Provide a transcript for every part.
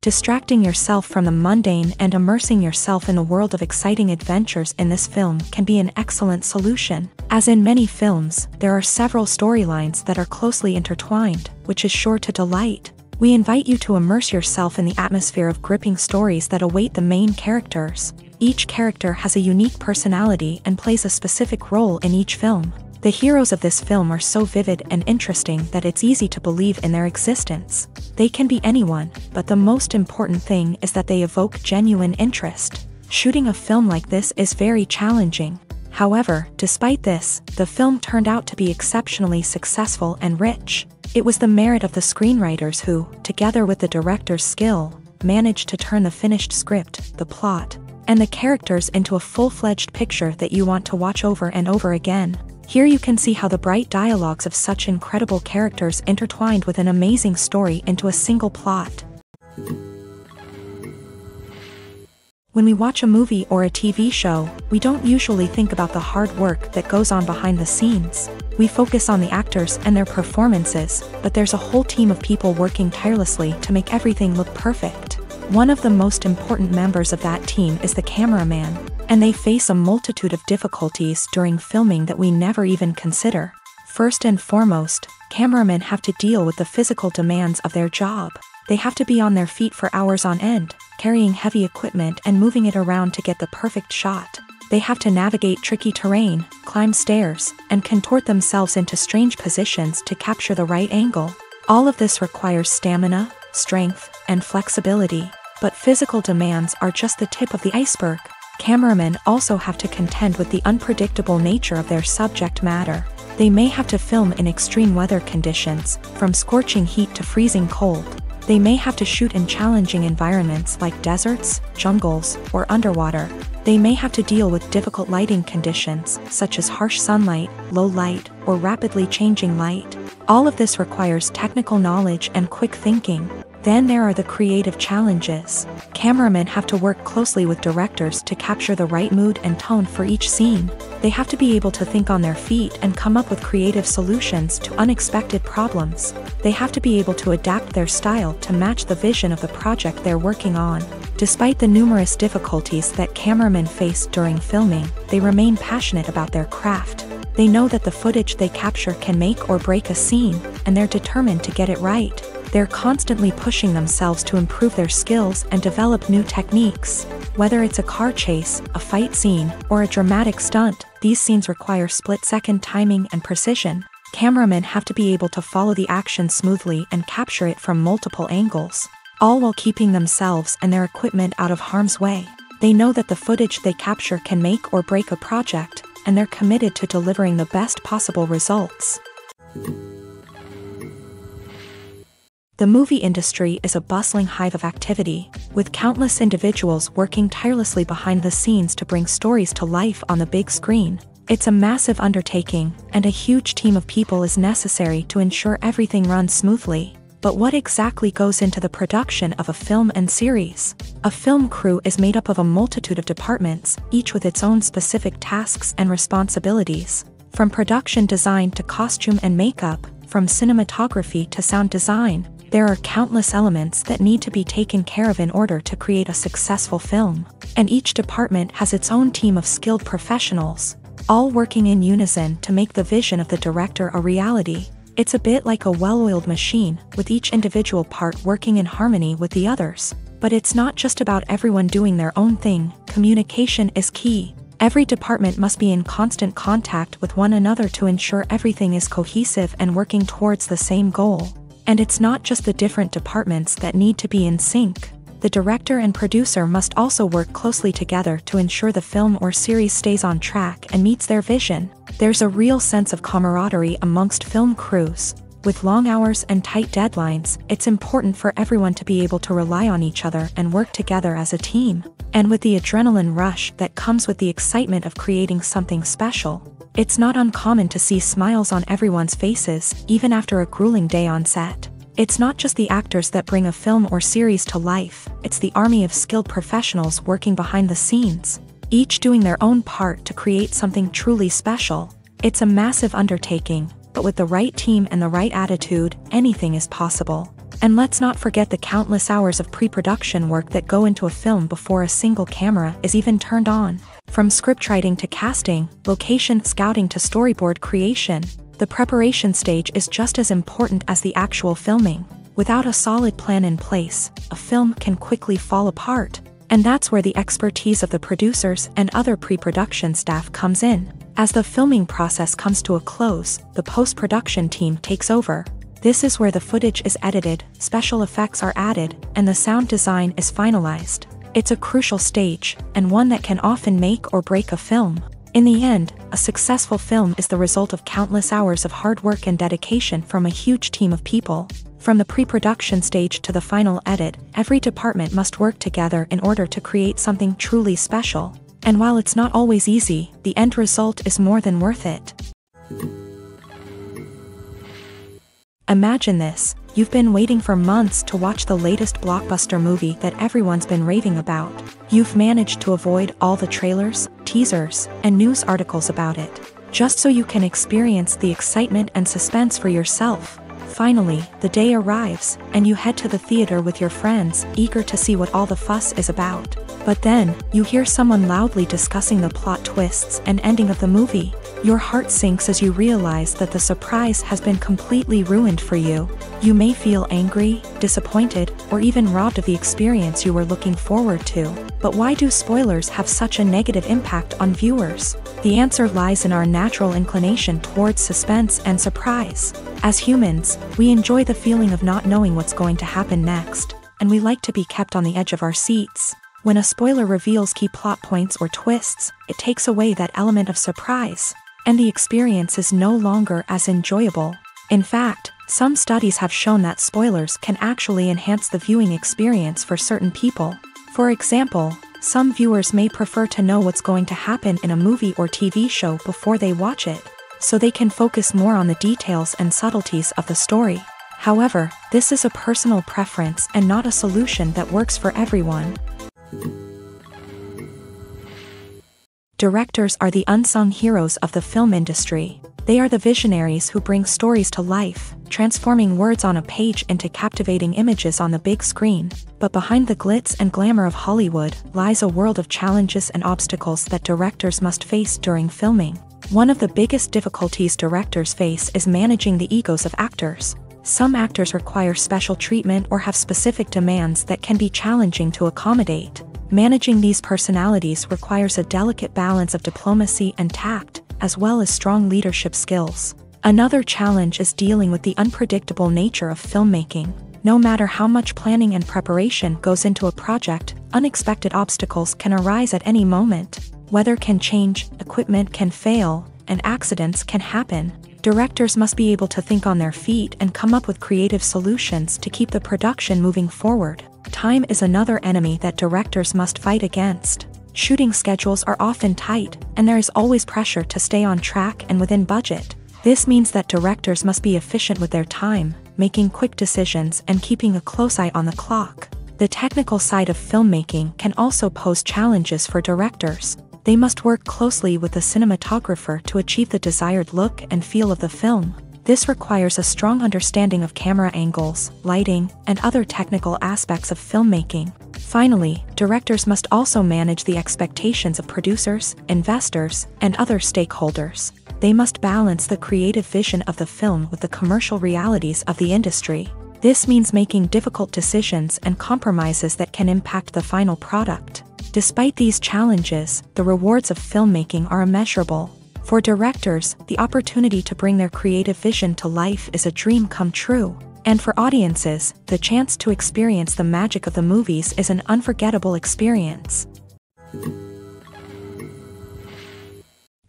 Distracting yourself from the mundane and immersing yourself in a world of exciting adventures in this film can be an excellent solution. As in many films, there are several storylines that are closely intertwined, which is sure to delight. We invite you to immerse yourself in the atmosphere of gripping stories that await the main characters. Each character has a unique personality and plays a specific role in each film. The heroes of this film are so vivid and interesting that it's easy to believe in their existence. They can be anyone, but the most important thing is that they evoke genuine interest. Shooting a film like this is very challenging. However, despite this, the film turned out to be exceptionally successful and rich. It was the merit of the screenwriters who, together with the director's skill, managed to turn the finished script, the plot, and the characters into a full-fledged picture that you want to watch over and over again. Here you can see how the bright dialogues of such incredible characters intertwined with an amazing story into a single plot. When we watch a movie or a TV show, we don't usually think about the hard work that goes on behind the scenes. We focus on the actors and their performances, but there's a whole team of people working tirelessly to make everything look perfect. One of the most important members of that team is the cameraman, and they face a multitude of difficulties during filming that we never even consider. First and foremost, cameramen have to deal with the physical demands of their job. They have to be on their feet for hours on end, carrying heavy equipment and moving it around to get the perfect shot. They have to navigate tricky terrain, climb stairs, and contort themselves into strange positions to capture the right angle. All of this requires stamina, strength, and flexibility. But physical demands are just the tip of the iceberg. Cameramen also have to contend with the unpredictable nature of their subject matter. They may have to film in extreme weather conditions, from scorching heat to freezing cold. They may have to shoot in challenging environments like deserts, jungles, or underwater. They may have to deal with difficult lighting conditions, such as harsh sunlight, low light, or rapidly changing light. All of this requires technical knowledge and quick thinking. Then there are the creative challenges. Cameramen have to work closely with directors to capture the right mood and tone for each scene. They have to be able to think on their feet and come up with creative solutions to unexpected problems. They have to be able to adapt their style to match the vision of the project they're working on. Despite the numerous difficulties that cameramen face during filming, they remain passionate about their craft. They know that the footage they capture can make or break a scene, and they're determined to get it right. They're constantly pushing themselves to improve their skills and develop new techniques. Whether it's a car chase, a fight scene, or a dramatic stunt, these scenes require split-second timing and precision. Cameramen have to be able to follow the action smoothly and capture it from multiple angles, all while keeping themselves and their equipment out of harm's way. They know that the footage they capture can make or break a project, and they're committed to delivering the best possible results. The movie industry is a bustling hive of activity, with countless individuals working tirelessly behind the scenes to bring stories to life on the big screen. It's a massive undertaking, and a huge team of people is necessary to ensure everything runs smoothly. But what exactly goes into the production of a film and series? A film crew is made up of a multitude of departments, each with its own specific tasks and responsibilities. From production design to costume and makeup, from cinematography to sound design, there are countless elements that need to be taken care of in order to create a successful film. And each department has its own team of skilled professionals, all working in unison to make the vision of the director a reality. It's a bit like a well-oiled machine, with each individual part working in harmony with the others. But it's not just about everyone doing their own thing. Communication is key. Every department must be in constant contact with one another to ensure everything is cohesive and working towards the same goal. And it's not just the different departments that need to be in sync. The director and producer must also work closely together to ensure the film or series stays on track and meets their vision. There's a real sense of camaraderie amongst film crews. With long hours and tight deadlines, it's important for everyone to be able to rely on each other and work together as a team. And with the adrenaline rush that comes with the excitement of creating something special, it's not uncommon to see smiles on everyone's faces, even after a grueling day on set. It's not just the actors that bring a film or series to life, it's the army of skilled professionals working behind the scenes, each doing their own part to create something truly special. It's a massive undertaking, but with the right team and the right attitude, anything is possible. And let's not forget the countless hours of pre-production work that go into a film before a single camera is even turned on. From scriptwriting to casting, location scouting to storyboard creation, the preparation stage is just as important as the actual filming. Without a solid plan in place, a film can quickly fall apart. And that's where the expertise of the producers and other pre-production staff comes in. As the filming process comes to a close, the post-production team takes over. This is where the footage is edited, special effects are added, and the sound design is finalized. It's a crucial stage, and one that can often make or break a film. In the end, a successful film is the result of countless hours of hard work and dedication from a huge team of people. From the pre-production stage to the final edit, every department must work together in order to create something truly special. And while it's not always easy, the end result is more than worth it. Imagine this, you've been waiting for months to watch the latest blockbuster movie that everyone's been raving about. You've managed to avoid all the trailers, teasers, and news articles about it, just so you can experience the excitement and suspense for yourself. Finally, the day arrives, and you head to the theater with your friends, eager to see what all the fuss is about. But then, you hear someone loudly discussing the plot twists and ending of the movie. Your heart sinks as you realize that the surprise has been completely ruined for you. You may feel angry, disappointed, or even robbed of the experience you were looking forward to. But why do spoilers have such a negative impact on viewers? The answer lies in our natural inclination towards suspense and surprise. As humans, we enjoy the feeling of not knowing what's going to happen next, and we like to be kept on the edge of our seats. When a spoiler reveals key plot points or twists, it takes away that element of surprise, and the experience is no longer as enjoyable. In fact, some studies have shown that spoilers can actually enhance the viewing experience for certain people. For example, some viewers may prefer to know what's going to happen in a movie or TV show before they watch it, so they can focus more on the details and subtleties of the story. However, this is a personal preference and not a solution that works for everyone. Directors are the unsung heroes of the film industry. They are the visionaries who bring stories to life, transforming words on a page into captivating images on the big screen. But behind the glitz and glamour of Hollywood lies a world of challenges and obstacles that directors must face during filming. One of the biggest difficulties directors face is managing the egos of actors. Some actors require special treatment or have specific demands that can be challenging to accommodate. Managing these personalities requires a delicate balance of diplomacy and tact, as well as strong leadership skills. Another challenge is dealing with the unpredictable nature of filmmaking. No matter how much planning and preparation goes into a project, unexpected obstacles can arise at any moment. Weather can change, equipment can fail, and accidents can happen. Directors must be able to think on their feet and come up with creative solutions to keep the production moving forward. Time is another enemy that directors must fight against. Shooting schedules are often tight, and there is always pressure to stay on track and within budget. This means that directors must be efficient with their time, making quick decisions and keeping a close eye on the clock. The technical side of filmmaking can also pose challenges for directors. They must work closely with the cinematographer to achieve the desired look and feel of the film. This requires a strong understanding of camera angles, lighting, and other technical aspects of filmmaking. Finally, directors must also manage the expectations of producers, investors, and other stakeholders. They must balance the creative vision of the film with the commercial realities of the industry. This means making difficult decisions and compromises that can impact the final product. Despite these challenges, the rewards of filmmaking are immeasurable. For directors, the opportunity to bring their creative vision to life is a dream come true. And for audiences, the chance to experience the magic of the movies is an unforgettable experience.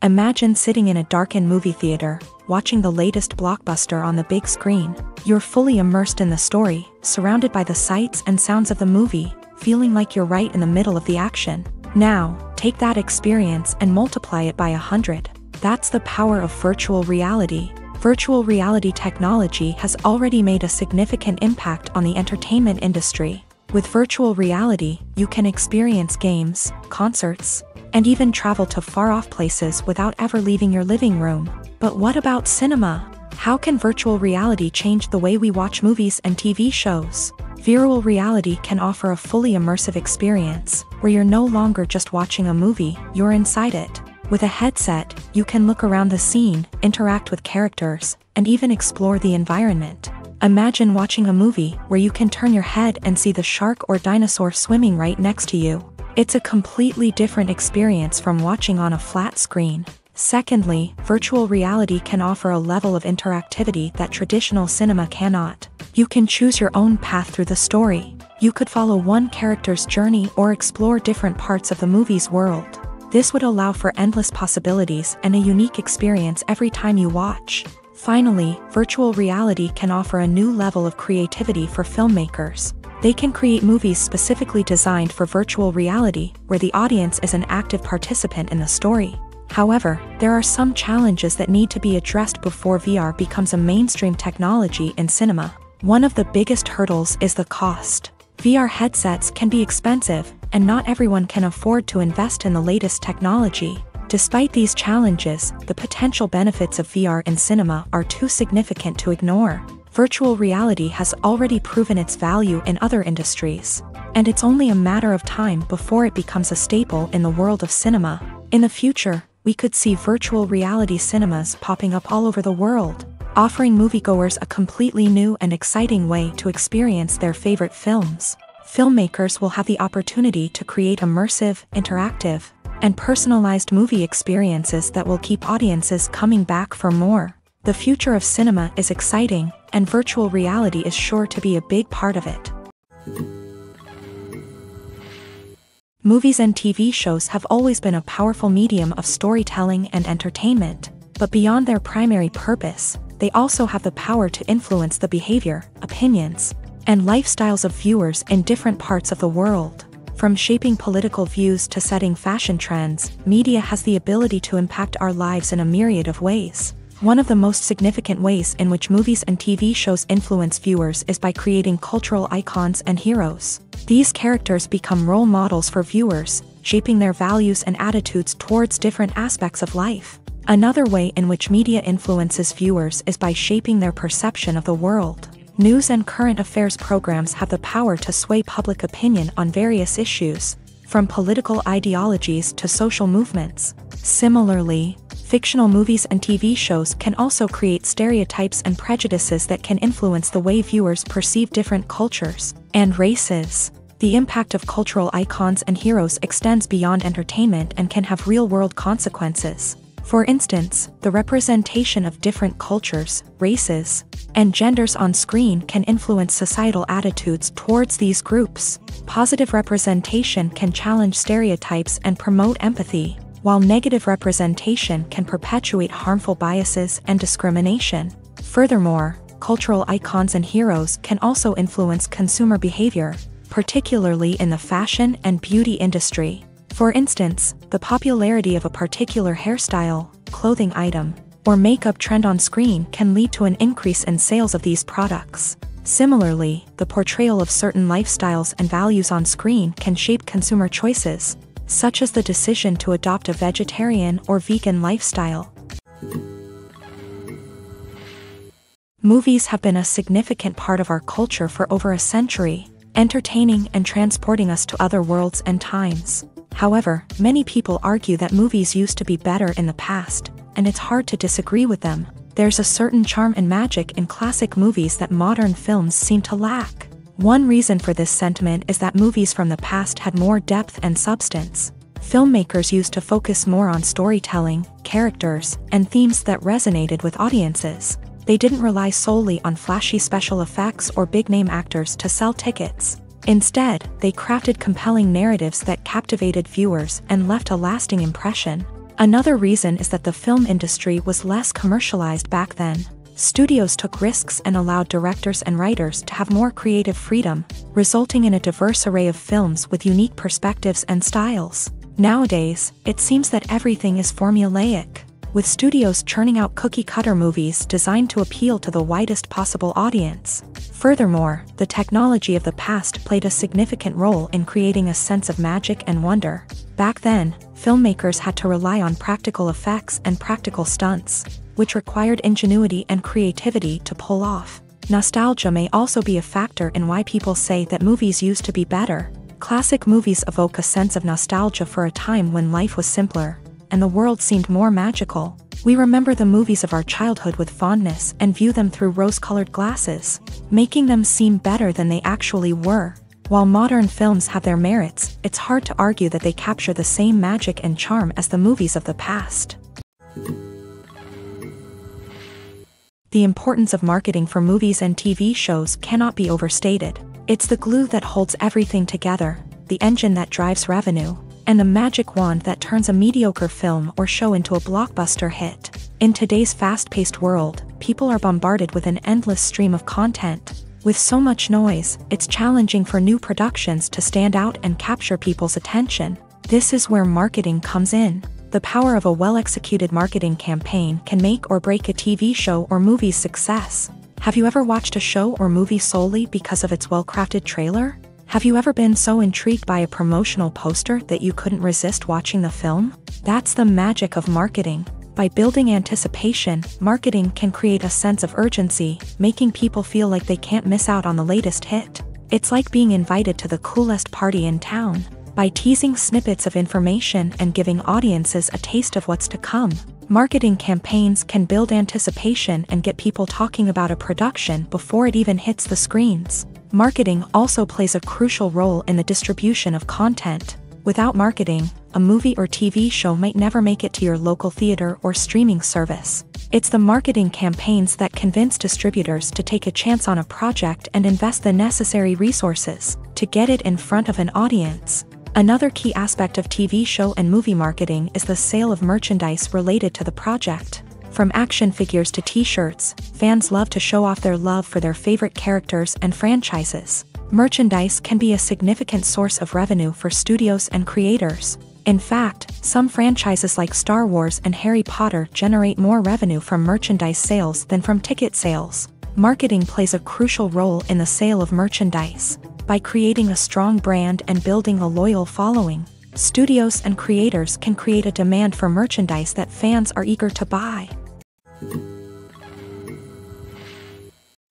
Imagine sitting in a darkened movie theater, watching the latest blockbuster on the big screen. You're fully immersed in the story, surrounded by the sights and sounds of the movie, feeling like you're right in the middle of the action. Now, take that experience and multiply it by 100. That's the power of virtual reality. Virtual reality technology has already made a significant impact on the entertainment industry. With virtual reality, you can experience games, concerts, and even travel to far-off places without ever leaving your living room. But what about cinema? How can virtual reality change the way we watch movies and TV shows? Virtual reality can offer a fully immersive experience, where you're no longer just watching a movie, you're inside it. With a headset, you can look around the scene, interact with characters, and even explore the environment. Imagine watching a movie where you can turn your head and see the shark or dinosaur swimming right next to you. It's a completely different experience from watching on a flat screen. Secondly, virtual reality can offer a level of interactivity that traditional cinema cannot. You can choose your own path through the story. You could follow one character's journey or explore different parts of the movie's world. This would allow for endless possibilities and a unique experience every time you watch. Finally, virtual reality can offer a new level of creativity for filmmakers. They can create movies specifically designed for virtual reality, where the audience is an active participant in the story. However, there are some challenges that need to be addressed before VR becomes a mainstream technology in cinema. One of the biggest hurdles is the cost. VR headsets can be expensive, and not everyone can afford to invest in the latest technology. Despite these challenges, the potential benefits of VR in cinema are too significant to ignore. Virtual reality has already proven its value in other industries, and it's only a matter of time before it becomes a staple in the world of cinema. In the future, we could see virtual reality cinemas popping up all over the world, offering moviegoers a completely new and exciting way to experience their favorite films. Filmmakers will have the opportunity to create immersive, interactive, and personalized movie experiences that will keep audiences coming back for more. The future of cinema is exciting, and virtual reality is sure to be a big part of it. Movies and TV shows have always been a powerful medium of storytelling and entertainment, but beyond their primary purpose, they also have the power to influence the behavior, opinions, and lifestyles of viewers in different parts of the world. From shaping political views to setting fashion trends, media has the ability to impact our lives in a myriad of ways. One of the most significant ways in which movies and TV shows influence viewers is by creating cultural icons and heroes. These characters become role models for viewers, shaping their values and attitudes towards different aspects of life. Another way in which media influences viewers is by shaping their perception of the world. News and current affairs programs have the power to sway public opinion on various issues, from political ideologies to social movements. Similarly, fictional movies and TV shows can also create stereotypes and prejudices that can influence the way viewers perceive different cultures and races. The impact of cultural icons and heroes extends beyond entertainment and can have real-world consequences. For instance, the representation of different cultures, races, and genders on screen can influence societal attitudes towards these groups. Positive representation can challenge stereotypes and promote empathy, while negative representation can perpetuate harmful biases and discrimination. Furthermore, cultural icons and heroes can also influence consumer behavior, particularly in the fashion and beauty industry. For instance, the popularity of a particular hairstyle, clothing item, or makeup trend on screen can lead to an increase in sales of these products. Similarly, the portrayal of certain lifestyles and values on screen can shape consumer choices, such as the decision to adopt a vegetarian or vegan lifestyle. Movies have been a significant part of our culture for over a century, entertaining and transporting us to other worlds and times. However, many people argue that movies used to be better in the past, and it's hard to disagree with them. There's a certain charm and magic in classic movies that modern films seem to lack. One reason for this sentiment is that movies from the past had more depth and substance. Filmmakers used to focus more on storytelling, characters, and themes that resonated with audiences. They didn't rely solely on flashy special effects or big-name actors to sell tickets. Instead, they crafted compelling narratives that captivated viewers and left a lasting impression. Another reason is that the film industry was less commercialized back then. Studios took risks and allowed directors and writers to have more creative freedom, resulting in a diverse array of films with unique perspectives and styles. Nowadays, it seems that everything is formulaic, with studios churning out cookie-cutter movies designed to appeal to the widest possible audience. Furthermore, the technology of the past played a significant role in creating a sense of magic and wonder. Back then, filmmakers had to rely on practical effects and practical stunts. which required ingenuity and creativity to pull off. Nostalgia may also be a factor in why people say that movies used to be better. Classic movies evoke a sense of nostalgia for a time when life was simpler, and the world seemed more magical. We remember the movies of our childhood with fondness and view them through rose-colored glasses, making them seem better than they actually were. While modern films have their merits, it's hard to argue that they capture the same magic and charm as the movies of the past. The importance of marketing for movies and TV shows cannot be overstated. It's the glue that holds everything together, the engine that drives revenue, and the magic wand that turns a mediocre film or show into a blockbuster hit. In today's fast-paced world, people are bombarded with an endless stream of content. With so much noise, it's challenging for new productions to stand out and capture people's attention. This is where marketing comes in. The power of a well-executed marketing campaign can make or break a TV show or movie's success. Have you ever watched a show or movie solely because of its well-crafted trailer? Have you ever been so intrigued by a promotional poster that you couldn't resist watching the film? That's the magic of marketing. By building anticipation, marketing can create a sense of urgency, making people feel like they can't miss out on the latest hit. It's like being invited to the coolest party in town. By teasing snippets of information and giving audiences a taste of what's to come, marketing campaigns can build anticipation and get people talking about a production before it even hits the screens. Marketing also plays a crucial role in the distribution of content. Without marketing, a movie or TV show might never make it to your local theater or streaming service. It's the marketing campaigns that convince distributors to take a chance on a project and invest the necessary resources to get it in front of an audience. Another key aspect of TV show and movie marketing is the sale of merchandise related to the project. From action figures to t-shirts, fans love to show off their love for their favorite characters and franchises. Merchandise can be a significant source of revenue for studios and creators. In fact, some franchises like Star Wars and Harry Potter generate more revenue from merchandise sales than from ticket sales. Marketing plays a crucial role in the sale of merchandise. By creating a strong brand and building a loyal following, studios and creators can create a demand for merchandise that fans are eager to buy.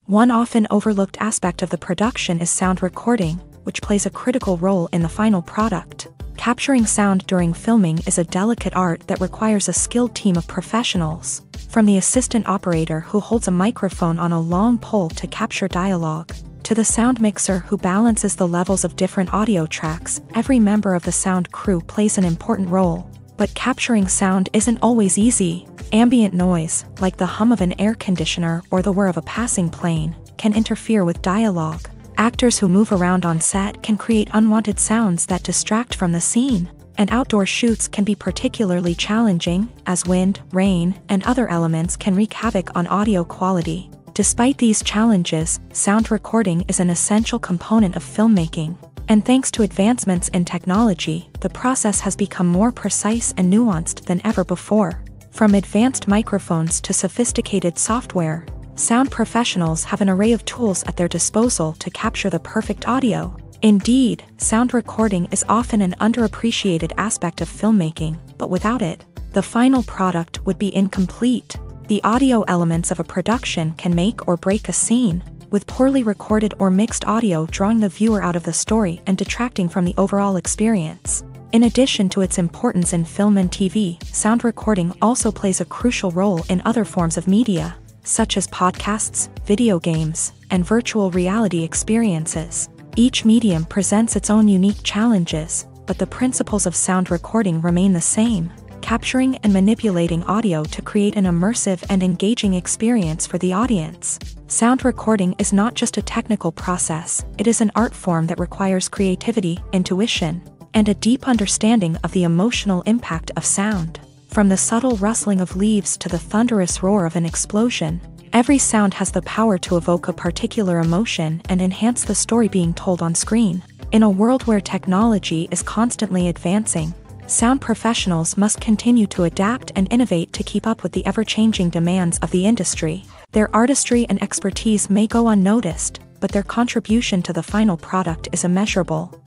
One often overlooked aspect of the production is sound recording, which plays a critical role in the final product. Capturing sound during filming is a delicate art that requires a skilled team of professionals. From the assistant operator who holds a microphone on a long pole to capture dialogue, to the sound mixer who balances the levels of different audio tracks, every member of the sound crew plays an important role. But capturing sound isn't always easy. Ambient noise, like the hum of an air conditioner or the whir of a passing plane, can interfere with dialogue. Actors who move around on set can create unwanted sounds that distract from the scene. And outdoor shoots can be particularly challenging, as wind, rain, and other elements can wreak havoc on audio quality. Despite these challenges, sound recording is an essential component of filmmaking. And thanks to advancements in technology, the process has become more precise and nuanced than ever before. From advanced microphones to sophisticated software, sound professionals have an array of tools at their disposal to capture the perfect audio. Indeed, sound recording is often an underappreciated aspect of filmmaking, but without it, the final product would be incomplete. The audio elements of a production can make or break a scene, with poorly recorded or mixed audio drawing the viewer out of the story and detracting from the overall experience. In addition to its importance in film and TV, sound recording also plays a crucial role in other forms of media, such as podcasts, video games, and virtual reality experiences. Each medium presents its own unique challenges, but the principles of sound recording remain the same, capturing and manipulating audio to create an immersive and engaging experience for the audience. Sound recording is not just a technical process, it is an art form that requires creativity, intuition, and a deep understanding of the emotional impact of sound. From the subtle rustling of leaves to the thunderous roar of an explosion, every sound has the power to evoke a particular emotion and enhance the story being told on screen. In a world where technology is constantly advancing, sound professionals must continue to adapt and innovate to keep up with the ever-changing demands of the industry. Their artistry and expertise may go unnoticed, but their contribution to the final product is immeasurable.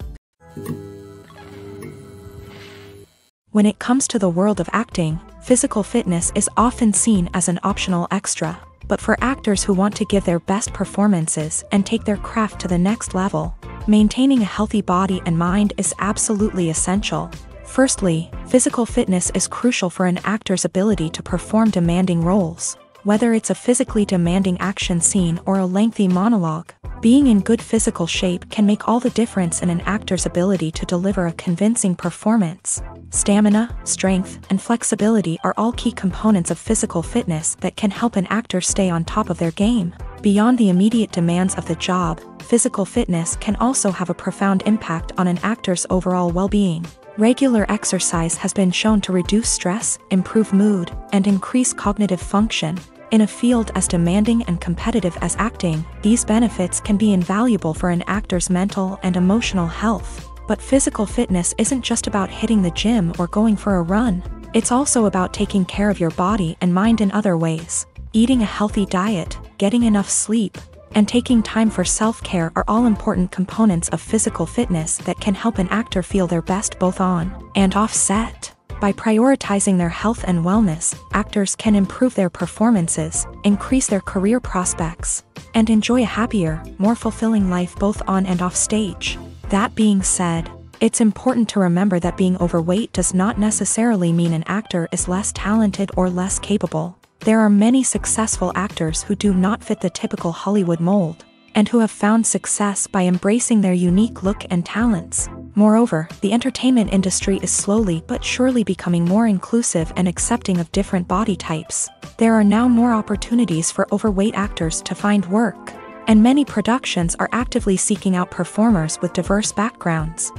When it comes to the world of acting, physical fitness is often seen as an optional extra. But for actors who want to give their best performances and take their craft to the next level, maintaining a healthy body and mind is absolutely essential. Firstly, physical fitness is crucial for an actor's ability to perform demanding roles. Whether it's a physically demanding action scene or a lengthy monologue, being in good physical shape can make all the difference in an actor's ability to deliver a convincing performance. Stamina, strength, and flexibility are all key components of physical fitness that can help an actor stay on top of their game. Beyond the immediate demands of the job, physical fitness can also have a profound impact on an actor's overall well-being. Regular exercise has been shown to reduce stress, improve mood, and increase cognitive function. In a field as demanding and competitive as acting, these benefits can be invaluable for an actor's mental and emotional health. But physical fitness isn't just about hitting the gym or going for a run. It's also about taking care of your body and mind in other ways. Eating a healthy diet, getting enough sleep, and taking time for self-care are all important components of physical fitness that can help an actor feel their best both on and off set. By prioritizing their health and wellness, actors can improve their performances, increase their career prospects, and enjoy a happier, more fulfilling life both on and off stage. That being said, it's important to remember that being overweight does not necessarily mean an actor is less talented or less capable. There are many successful actors who do not fit the typical Hollywood mold, and who have found success by embracing their unique look and talents. Moreover, the entertainment industry is slowly but surely becoming more inclusive and accepting of different body types. There are now more opportunities for overweight actors to find work, and many productions are actively seeking out performers with diverse backgrounds.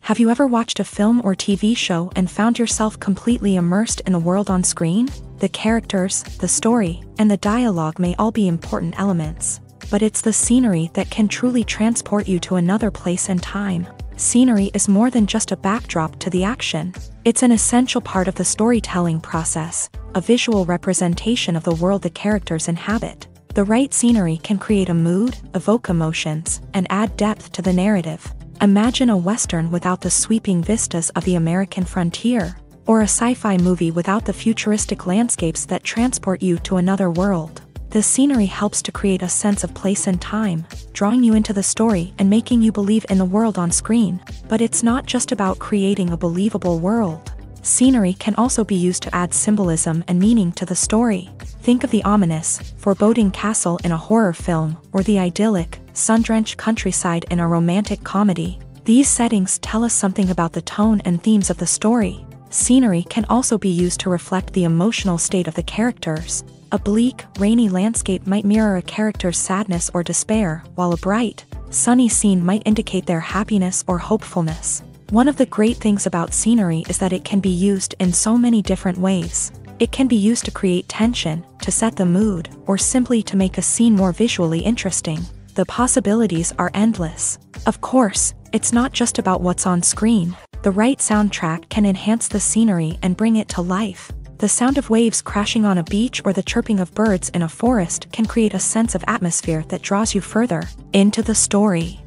Have you ever watched a film or TV show and found yourself completely immersed in the world on screen? The characters, the story, and the dialogue may all be important elements, but it's the scenery that can truly transport you to another place and time. Scenery is more than just a backdrop to the action. It's an essential part of the storytelling process, a visual representation of the world the characters inhabit. The right scenery can create a mood, evoke emotions, and add depth to the narrative. Imagine a Western without the sweeping vistas of the American frontier, or a sci-fi movie without the futuristic landscapes that transport you to another world. The scenery helps to create a sense of place and time, drawing you into the story and making you believe in the world on screen. But it's not just about creating a believable world. Scenery can also be used to add symbolism and meaning to the story. Think of the ominous, foreboding castle in a horror film, or the idyllic, sun-drenched countryside in a romantic comedy. These settings tell us something about the tone and themes of the story. Scenery can also be used to reflect the emotional state of the characters. A bleak, rainy landscape might mirror a character's sadness or despair, while a bright, sunny scene might indicate their happiness or hopefulness. One of the great things about scenery is that it can be used in so many different ways. It can be used to create tension, to set the mood, or simply to make a scene more visually interesting. The possibilities are endless. Of course, it's not just about what's on screen. The right soundtrack can enhance the scenery and bring it to life. The sound of waves crashing on a beach or the chirping of birds in a forest can create a sense of atmosphere that draws you further into the story.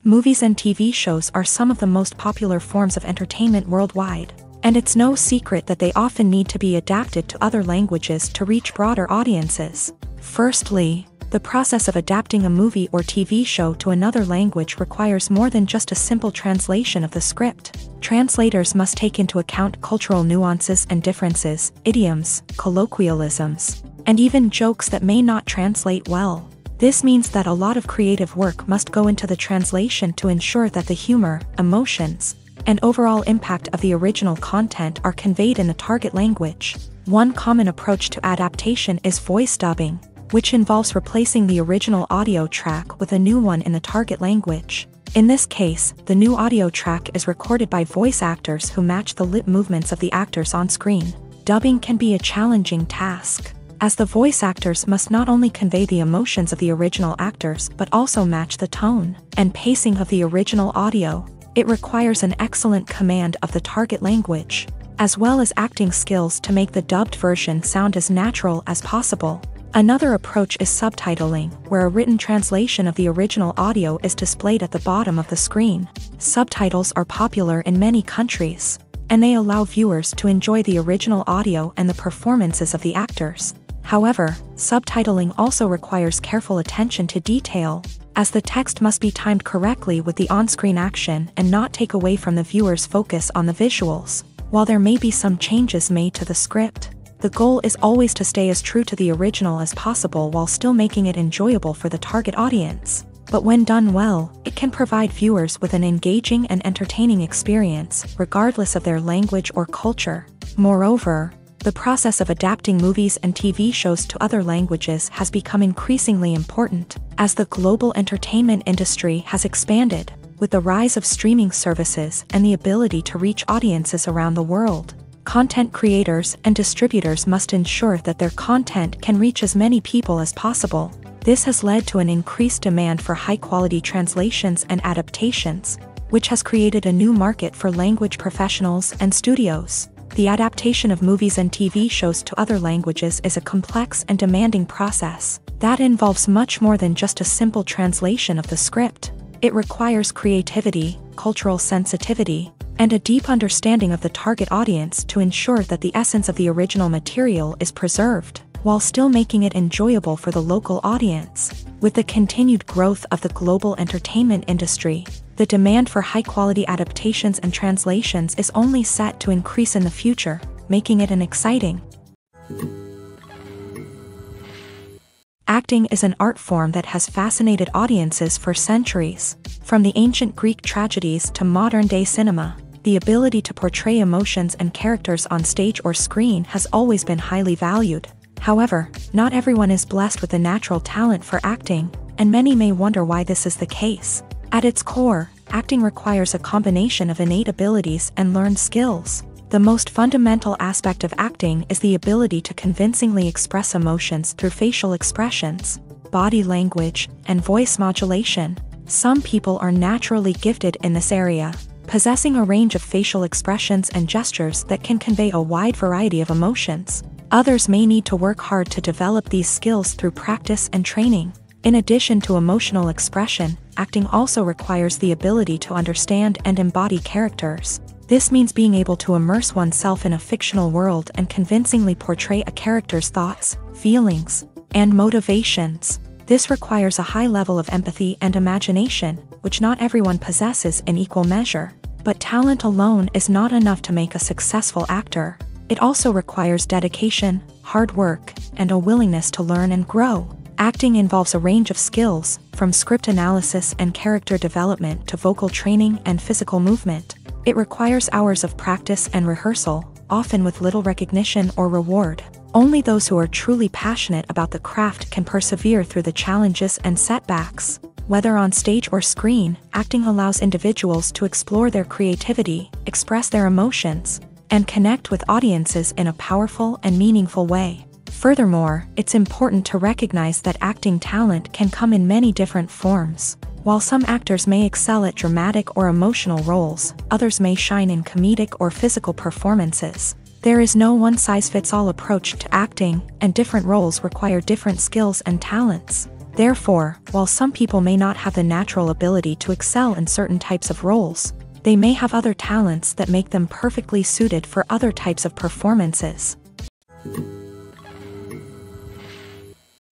Movies and TV shows are some of the most popular forms of entertainment worldwide, and it's no secret that they often need to be adapted to other languages to reach broader audiences. Firstly, the process of adapting a movie or TV show to another language requires more than just a simple translation of the script. Translators must take into account cultural nuances and differences, idioms, colloquialisms, and even jokes that may not translate well. This means that a lot of creative work must go into the translation to ensure that the humor, emotions, and overall impact of the original content are conveyed in the target language. One common approach to adaptation is voice dubbing, which involves replacing the original audio track with a new one in the target language. In this case, the new audio track is recorded by voice actors who match the lip movements of the actors on screen. Dubbing can be a challenging task, as the voice actors must not only convey the emotions of the original actors but also match the tone and pacing of the original audio. It requires an excellent command of the target language, as well as acting skills to make the dubbed version sound as natural as possible. Another approach is subtitling, where a written translation of the original audio is displayed at the bottom of the screen. Subtitles are popular in many countries, and they allow viewers to enjoy the original audio and the performances of the actors. However, subtitling also requires careful attention to detail, as the text must be timed correctly with the on-screen action and not take away from the viewer's focus on the visuals. While there may be some changes made to the script, the goal is always to stay as true to the original as possible while still making it enjoyable for the target audience. But when done well, it can provide viewers with an engaging and entertaining experience, regardless of their language or culture. Moreover, the process of adapting movies and TV shows to other languages has become increasingly important, as the global entertainment industry has expanded, with the rise of streaming services and the ability to reach audiences around the world. Content creators and distributors must ensure that their content can reach as many people as possible. This has led to an increased demand for high-quality translations and adaptations, which has created a new market for language professionals and studios. The adaptation of movies and TV shows to other languages is a complex and demanding process that involves much more than just a simple translation of the script. It requires creativity, cultural sensitivity, and a deep understanding of the target audience to ensure that the essence of the original material is preserved, while still making it enjoyable for the local audience. With the continued growth of the global entertainment industry, the demand for high-quality adaptations and translations is only set to increase in the future, making it an exciting. Acting is an art form that has fascinated audiences for centuries. From the ancient Greek tragedies to modern-day cinema, the ability to portray emotions and characters on stage or screen has always been highly valued. However, not everyone is blessed with a natural talent for acting, and many may wonder why this is the case. At its core, acting requires a combination of innate abilities and learned skills. The most fundamental aspect of acting is the ability to convincingly express emotions through facial expressions, body language, and voice modulation. Some people are naturally gifted in this area, possessing a range of facial expressions and gestures that can convey a wide variety of emotions. Others may need to work hard to develop these skills through practice and training. In addition to emotional expression, acting also requires the ability to understand and embody characters. This means being able to immerse oneself in a fictional world and convincingly portray a character's thoughts, feelings, and motivations. This requires a high level of empathy and imagination, which not everyone possesses in equal measure. But talent alone is not enough to make a successful actor. It also requires dedication, hard work, and a willingness to learn and grow. Acting involves a range of skills, from script analysis and character development to vocal training and physical movement. It requires hours of practice and rehearsal, often with little recognition or reward. Only those who are truly passionate about the craft can persevere through the challenges and setbacks. Whether on stage or screen, acting allows individuals to explore their creativity, express their emotions, and connect with audiences in a powerful and meaningful way. Furthermore, it's important to recognize that acting talent can come in many different forms. While some actors may excel at dramatic or emotional roles, others may shine in comedic or physical performances. There is no one-size-fits-all approach to acting, and different roles require different skills and talents. Therefore, while some people may not have the natural ability to excel in certain types of roles, they may have other talents that make them perfectly suited for other types of performances.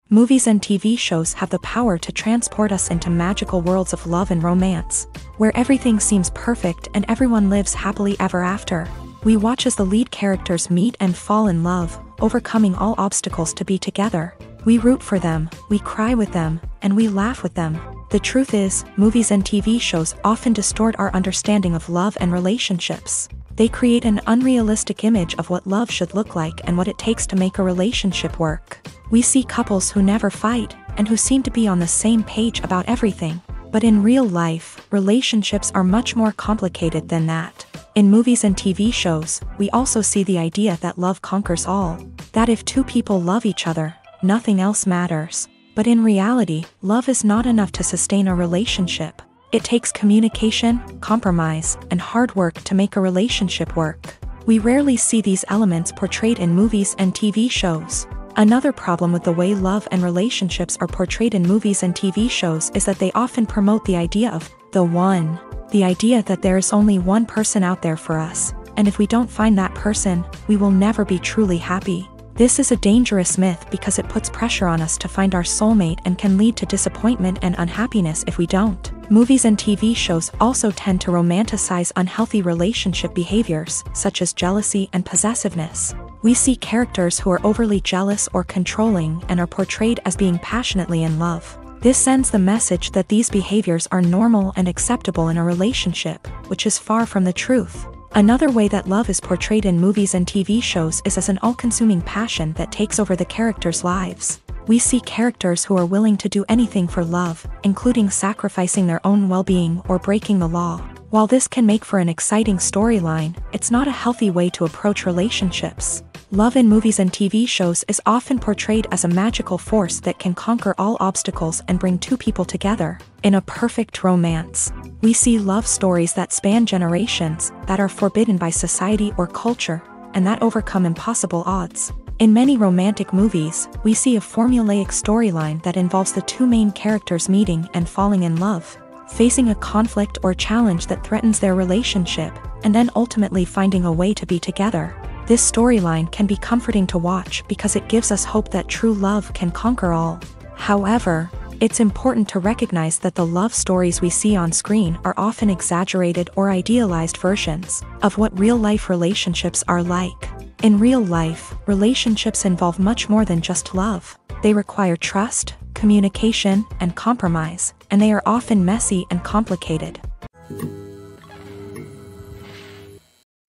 Movies and TV shows have the power to transport us into magical worlds of love and romance, where everything seems perfect and everyone lives happily ever after. We watch as the lead characters meet and fall in love, overcoming all obstacles to be together. We root for them, we cry with them, and we laugh with them. The truth is, movies and TV shows often distort our understanding of love and relationships. They create an unrealistic image of what love should look like and what it takes to make a relationship work. We see couples who never fight, and who seem to be on the same page about everything. But in real life, relationships are much more complicated than that. In movies and TV shows, we also see the idea that love conquers all. That if two people love each other, nothing else matters. But in reality, love is not enough to sustain a relationship. It takes communication, compromise, and hard work to make a relationship work. We rarely see these elements portrayed in movies and TV shows. Another problem with the way love and relationships are portrayed in movies and TV shows is that they often promote the idea of the one. The idea that there is only one person out there for us, and if we don't find that person, we will never be truly happy. This is a dangerous myth because it puts pressure on us to find our soulmate and can lead to disappointment and unhappiness if we don't. Movies and TV shows also tend to romanticize unhealthy relationship behaviors, such as jealousy and possessiveness. We see characters who are overly jealous or controlling and are portrayed as being passionately in love. This sends the message that these behaviors are normal and acceptable in a relationship, which is far from the truth. Another way that love is portrayed in movies and TV shows is as an all-consuming passion that takes over the characters' lives. We see characters who are willing to do anything for love, including sacrificing their own well-being or breaking the law. While this can make for an exciting storyline, it's not a healthy way to approach relationships. Love in movies and TV shows is often portrayed as a magical force that can conquer all obstacles and bring two people together in a perfect romance. We see love stories that span generations, that are forbidden by society or culture, and that overcome impossible odds. In many romantic movies, we see a formulaic storyline that involves the two main characters meeting and falling in love, facing a conflict or challenge that threatens their relationship, and then ultimately finding a way to be together. This storyline can be comforting to watch because it gives us hope that true love can conquer all. However, it's important to recognize that the love stories we see on screen are often exaggerated or idealized versions of what real-life relationships are like. In real life, relationships involve much more than just love. They require trust, communication, and compromise, and they are often messy and complicated.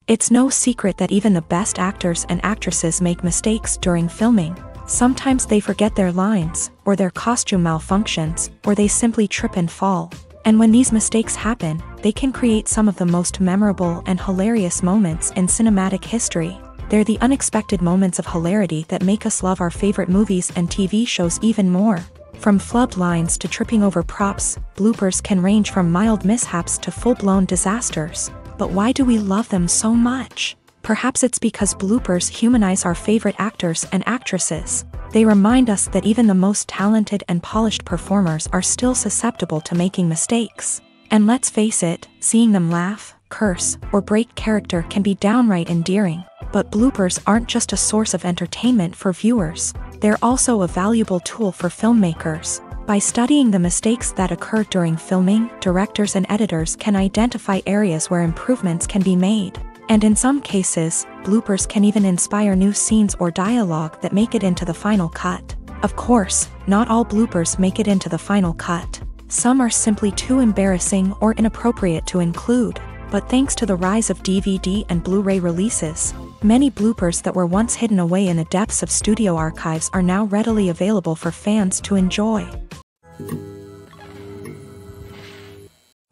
It's no secret that even the best actors and actresses make mistakes during filming. Sometimes they forget their lines, or their costume malfunctions, or they simply trip and fall. And when these mistakes happen, they can create some of the most memorable and hilarious moments in cinematic history. They're the unexpected moments of hilarity that make us love our favorite movies and TV shows even more. From flubbed lines to tripping over props, bloopers can range from mild mishaps to full-blown disasters. But why do we love them so much? Perhaps it's because bloopers humanize our favorite actors and actresses. They remind us that even the most talented and polished performers are still susceptible to making mistakes. And let's face it, seeing them laugh, curse, or break character can be downright endearing. But bloopers aren't just a source of entertainment for viewers. They're also a valuable tool for filmmakers. By studying the mistakes that occur during filming, directors and editors can identify areas where improvements can be made. And in some cases, bloopers can even inspire new scenes or dialogue that make it into the final cut. Of course, not all bloopers make it into the final cut. Some are simply too embarrassing or inappropriate to include. But thanks to the rise of DVD and Blu-ray releases, many bloopers that were once hidden away in the depths of studio archives are now readily available for fans to enjoy.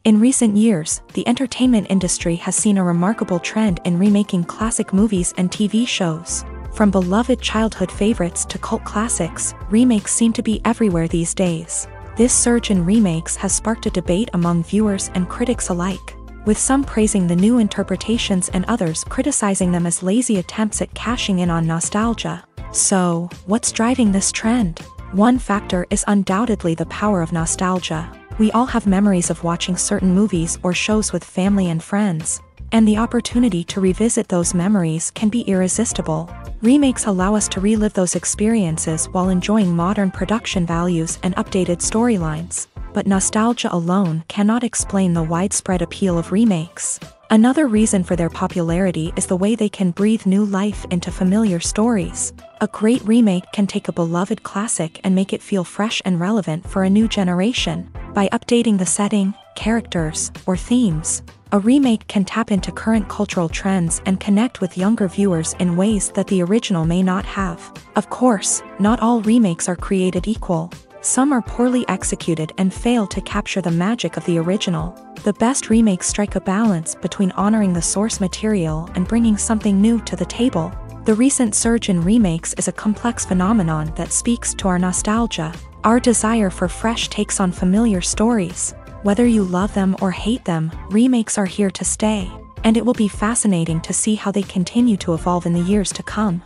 In recent years, the entertainment industry has seen a remarkable trend in remaking classic movies and TV shows. From beloved childhood favorites to cult classics, remakes seem to be everywhere these days. This surge in remakes has sparked a debate among viewers and critics alike, with some praising the new interpretations and others criticizing them as lazy attempts at cashing in on nostalgia. So, what's driving this trend? One factor is undoubtedly the power of nostalgia. We all have memories of watching certain movies or shows with family and friends, and the opportunity to revisit those memories can be irresistible. Remakes allow us to relive those experiences while enjoying modern production values and updated storylines. But nostalgia alone cannot explain the widespread appeal of remakes. Another reason for their popularity is the way they can breathe new life into familiar stories. A great remake can take a beloved classic and make it feel fresh and relevant for a new generation. By updating the setting, characters, or themes, a remake can tap into current cultural trends and connect with younger viewers in ways that the original may not have. Of course, not all remakes are created equal. Some are poorly executed and fail to capture the magic of the original. The best remakes strike a balance between honoring the source material and bringing something new to the table. The recent surge in remakes is a complex phenomenon that speaks to our nostalgia, our desire for fresh takes on familiar stories. Whether you love them or hate them, remakes are here to stay, and it will be fascinating to see how they continue to evolve in the years to come.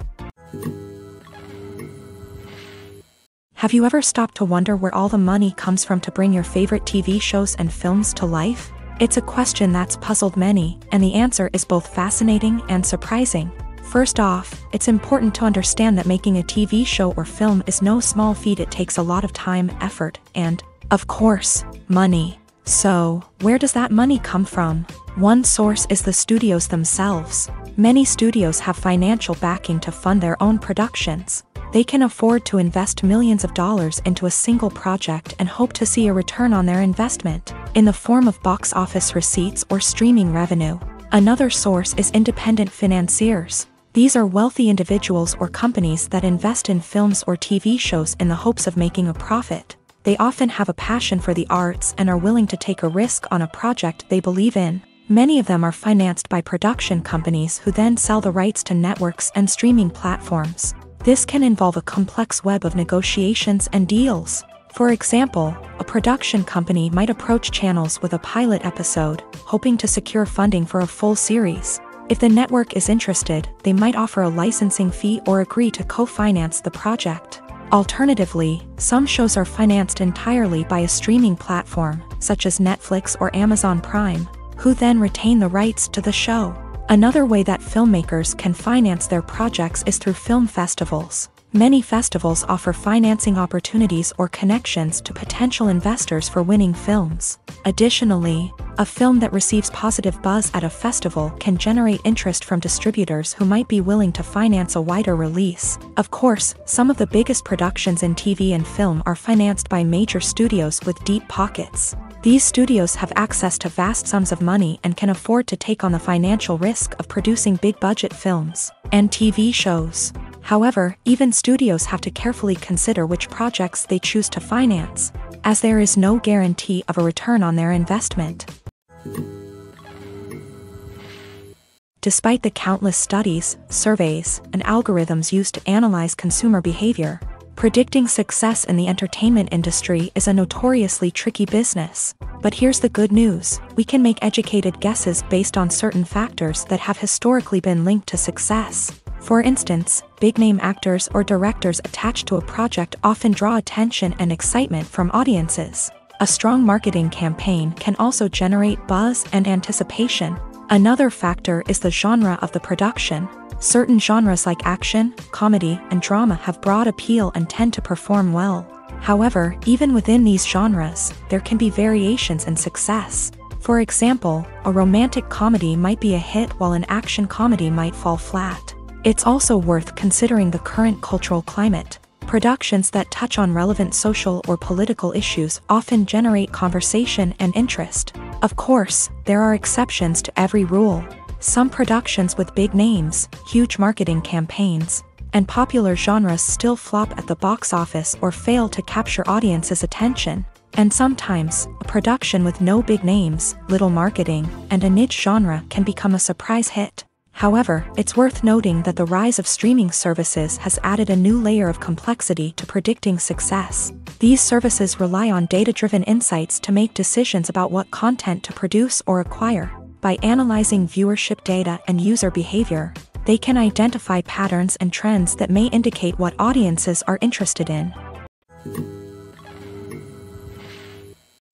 Have you ever stopped to wonder where all the money comes from to bring your favorite TV shows and films to life? It's a question that's puzzled many, and the answer is both fascinating and surprising. First off, it's important to understand that making a TV show or film is no small feat. It takes a lot of time, effort, and, of course, money. So, where does that money come from? One source is the studios themselves. Many studios have financial backing to fund their own productions. They can afford to invest millions of dollars into a single project and hope to see a return on their investment, in the form of box office receipts or streaming revenue. Another source is independent financiers. These are wealthy individuals or companies that invest in films or TV shows in the hopes of making a profit. They often have a passion for the arts and are willing to take a risk on a project they believe in. Many of them are financed by production companies who then sell the rights to networks and streaming platforms. This can involve a complex web of negotiations and deals. For example, a production company might approach channels with a pilot episode, hoping to secure funding for a full series. If the network is interested, they might offer a licensing fee or agree to co-finance the project. Alternatively, some shows are financed entirely by a streaming platform, such as Netflix or Amazon Prime, who then retain the rights to the show. Another way that filmmakers can finance their projects is through film festivals. Many festivals offer financing opportunities or connections to potential investors for winning films. Additionally, a film that receives positive buzz at a festival can generate interest from distributors who might be willing to finance a wider release. Of course, some of the biggest productions in TV and film are financed by major studios with deep pockets. These studios have access to vast sums of money and can afford to take on the financial risk of producing big-budget films and TV shows. However, even studios have to carefully consider which projects they choose to finance, as there is no guarantee of a return on their investment. Despite the countless studies, surveys, and algorithms used to analyze consumer behavior, predicting success in the entertainment industry is a notoriously tricky business. But here's the good news: we can make educated guesses based on certain factors that have historically been linked to success. For instance, big-name actors or directors attached to a project often draw attention and excitement from audiences. A strong marketing campaign can also generate buzz and anticipation. Another factor is the genre of the production. Certain genres like action, comedy, and drama have broad appeal and tend to perform well. However, even within these genres, there can be variations in success. For example, a romantic comedy might be a hit while an action comedy might fall flat. It's also worth considering the current cultural climate. Productions that touch on relevant social or political issues often generate conversation and interest. Of course, there are exceptions to every rule. Some productions with big names, huge marketing campaigns, and popular genres still flop at the box office or fail to capture audiences' attention. And sometimes, a production with no big names, little marketing, and a niche genre can become a surprise hit. However, it's worth noting that the rise of streaming services has added a new layer of complexity to predicting success. These services rely on data-driven insights to make decisions about what content to produce or acquire. By analyzing viewership data and user behavior, they can identify patterns and trends that may indicate what audiences are interested in.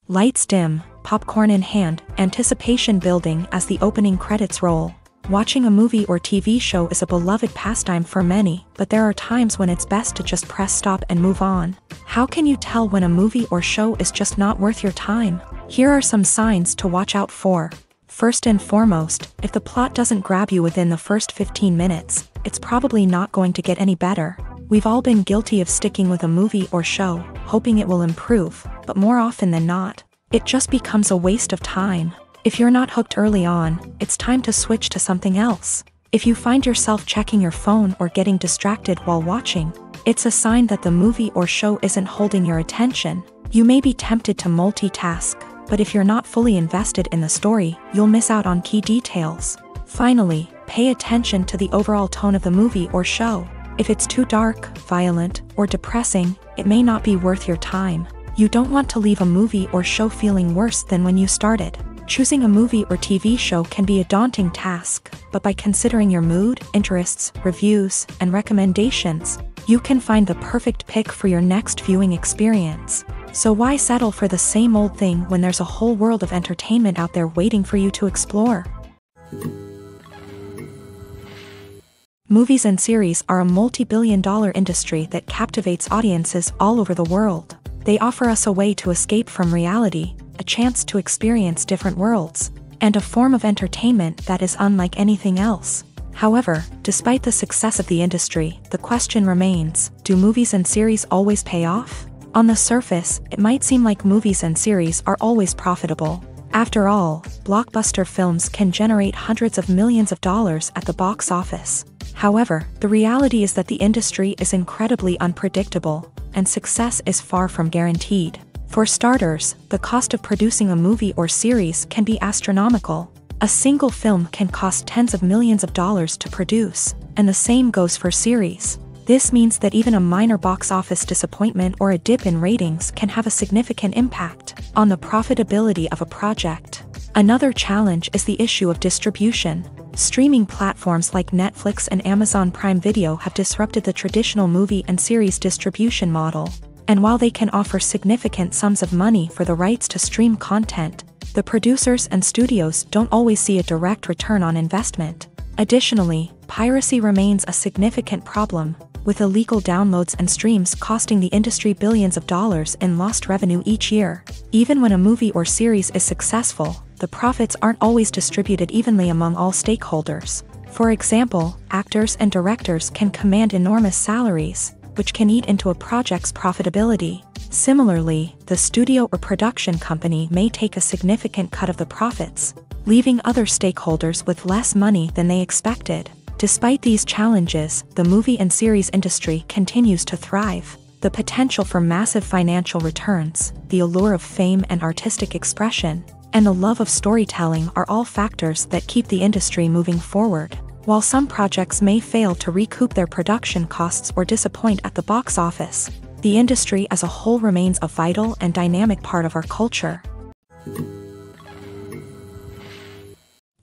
Lights dim, popcorn in hand, anticipation building as the opening credits roll. Watching a movie or TV show is a beloved pastime for many, but there are times when it's best to just press stop and move on. How can you tell when a movie or show is just not worth your time? Here are some signs to watch out for. First and foremost, if the plot doesn't grab you within the first 15 minutes, it's probably not going to get any better. We've all been guilty of sticking with a movie or show, hoping it will improve, but more often than not, it just becomes a waste of time. If you're not hooked early on, it's time to switch to something else. If you find yourself checking your phone or getting distracted while watching, it's a sign that the movie or show isn't holding your attention. You may be tempted to multitask, but if you're not fully invested in the story, you'll miss out on key details. Finally, pay attention to the overall tone of the movie or show. If it's too dark, violent, or depressing, it may not be worth your time. You don't want to leave a movie or show feeling worse than when you started. Choosing a movie or TV show can be a daunting task, but by considering your mood, interests, reviews, and recommendations, you can find the perfect pick for your next viewing experience. So why settle for the same old thing when there's a whole world of entertainment out there waiting for you to explore? Movies and series are a multi-billion-dollar industry that captivates audiences all over the world. They offer us a way to escape from reality, a chance to experience different worlds, and a form of entertainment that is unlike anything else. However, despite the success of the industry, the question remains, do movies and series always pay off? On the surface, it might seem like movies and series are always profitable. After all, blockbuster films can generate hundreds of millions of dollars at the box office. However, the reality is that the industry is incredibly unpredictable, and success is far from guaranteed. For starters, the cost of producing a movie or series can be astronomical. A single film can cost tens of millions of dollars to produce, and the same goes for series. This means that even a minor box office disappointment or a dip in ratings can have a significant impact on the profitability of a project. Another challenge is the issue of distribution. Streaming platforms like Netflix and Amazon Prime Video have disrupted the traditional movie and series distribution model. And while they can offer significant sums of money for the rights to stream content, the producers and studios don't always see a direct return on investment. Additionally, piracy remains a significant problem, with illegal downloads and streams costing the industry billions of dollars in lost revenue each year. Even when a movie or series is successful, the profits aren't always distributed evenly among all stakeholders. For example, actors and directors can command enormous salaries, which can eat into a project's profitability. Similarly, the studio or production company may take a significant cut of the profits, leaving other stakeholders with less money than they expected. Despite these challenges, the movie and series industry continues to thrive. The potential for massive financial returns, the allure of fame and artistic expression, and the love of storytelling are all factors that keep the industry moving forward. While some projects may fail to recoup their production costs or disappoint at the box office, the industry as a whole remains a vital and dynamic part of our culture.